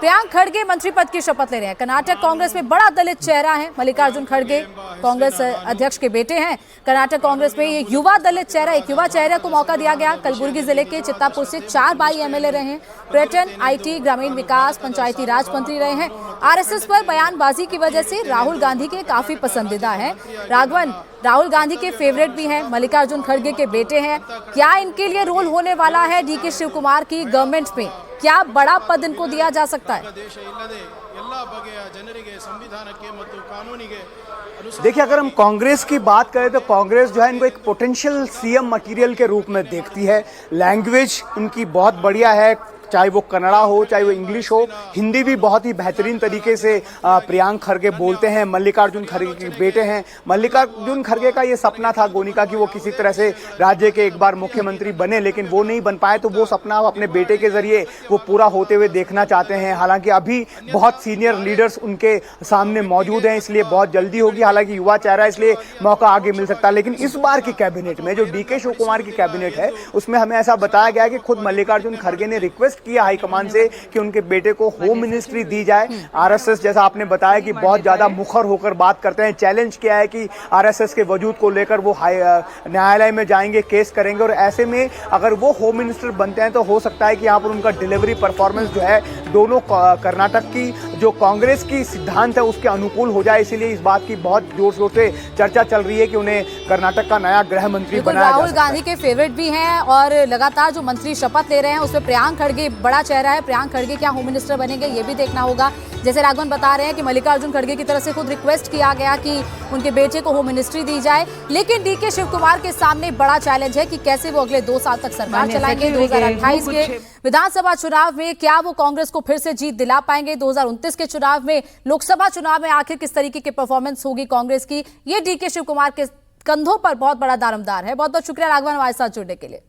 प्रियांक खड़गे मंत्री पद की शपथ ले रहे हैं। कर्नाटक कांग्रेस में बड़ा दलित चेहरा है मल्लिकार्जुन खड़गे, कांग्रेस अध्यक्ष के बेटे हैं। कर्नाटक कांग्रेस में ये युवा दलित चेहरा, एक युवा चेहरे को मौका दिया गया। कलबुर्गी जिले के चित्तापुर से 4 बार एमएलए रहे हैं। पर्यटन, आईटी, ग्रामीण विकास, पंचायती राज मंत्री रहे हैं। आरएसएस पर बयानबाजी की वजह से राहुल गांधी के काफी पसंदीदा हैं। राघवन, राहुल गांधी के फेवरेट भी हैं, मल्लिकार्जुन खड़गे के बेटे हैं। क्या इनके लिए रोल होने वाला है डीके शिव कुमार की गवर्नमेंट में? क्या बड़ा पद इनको दिया जा सकता है? देखिए, अगर हम कांग्रेस की बात करें तो कांग्रेस जो है इनको एक पोटेंशियल सीएम मटेरियल के रूप में देखती है। लैंग्वेज इनकी बहुत बढ़िया है, चाहे वो कन्नड़ा हो, चाहे वो इंग्लिश हो, हिंदी भी बहुत ही बेहतरीन तरीके से प्रियांक खड़गे बोलते हैं। मल्लिकार्जुन खड़गे के बेटे हैं। मल्लिकार्जुन खड़गे का ये सपना था गोनिका कि वो किसी तरह से राज्य के एक बार मुख्यमंत्री बने, लेकिन वो नहीं बन पाए, तो वो सपना अपने बेटे के जरिए वो पूरा होते हुए देखना चाहते हैं। हालांकि अभी बहुत सीनियर लीडर्स उनके सामने मौजूद हैं, इसलिए बहुत जल्दी होगी। हालांकि युवा चेहरा, इसलिए मौका आगे मिल सकता है। लेकिन इस बार की कैबिनेट में जो डीके शिव कुमार की कैबिनेट है, उसमें हमें ऐसा बताया गया कि खुद मल्लिकार्जुन खड़गे ने रिक्वेस्ट किया हाईकमान से कि उनके बेटे को होम मिनिस्ट्री दी जाए। आरएसएस, जैसा आपने बताया, कि बहुत ज्यादा मुखर होकर बात करते हैं। चैलेंज किया है कि आरएसएस के वजूद को लेकर वो न्यायालय में जाएंगे, केस करेंगे, और ऐसे में अगर वो होम मिनिस्टर बनते हैं तो हो सकता है कि यहाँ पर उनका डिलीवरी परफॉर्मेंस जो है दोनों कर्नाटक की जो कांग्रेस की सिद्धांत है उसके अनुकूल हो जाए। इसीलिए इस बात की बहुत जोर शोर से चर्चा चल रही है कि उन्हें कर्नाटक का नया गृह मंत्री बनाया जा सकता है। राहुल गांधी के फेवरेट भी हैं और लगातार जो मंत्री शपथ ले रहे हैं उसमें प्रियांक खड़गे बड़ा चेहरा है। प्रियांक खड़गे क्या होम मिनिस्टर बनेंगे, ये भी देखना होगा। जैसे राघवन बता रहे हैं कि मल्लिकार्जुन खड़गे की तरफ से खुद रिक्वेस्ट किया गया कि उनके बेटे को होम मिनिस्ट्री दी जाए, लेकिन डीके शिव कुमार के सामने बड़ा चैलेंज है कि कैसे वो अगले 2 साल तक सरकार चलाएंगे। 2028 के विधानसभा चुनाव में क्या वो कांग्रेस को फिर से जीत दिला पाएंगे? 2029 के चुनाव में, लोकसभा चुनाव में आखिर किस तरीके की परफॉर्मेंस होगी कांग्रेस की? ये डीके शिव कुमार के कंधों पर बहुत बड़ा दारोमदार है। बहुत बहुत शुक्रिया राघवन हमारे साथ जुड़ने के लिए।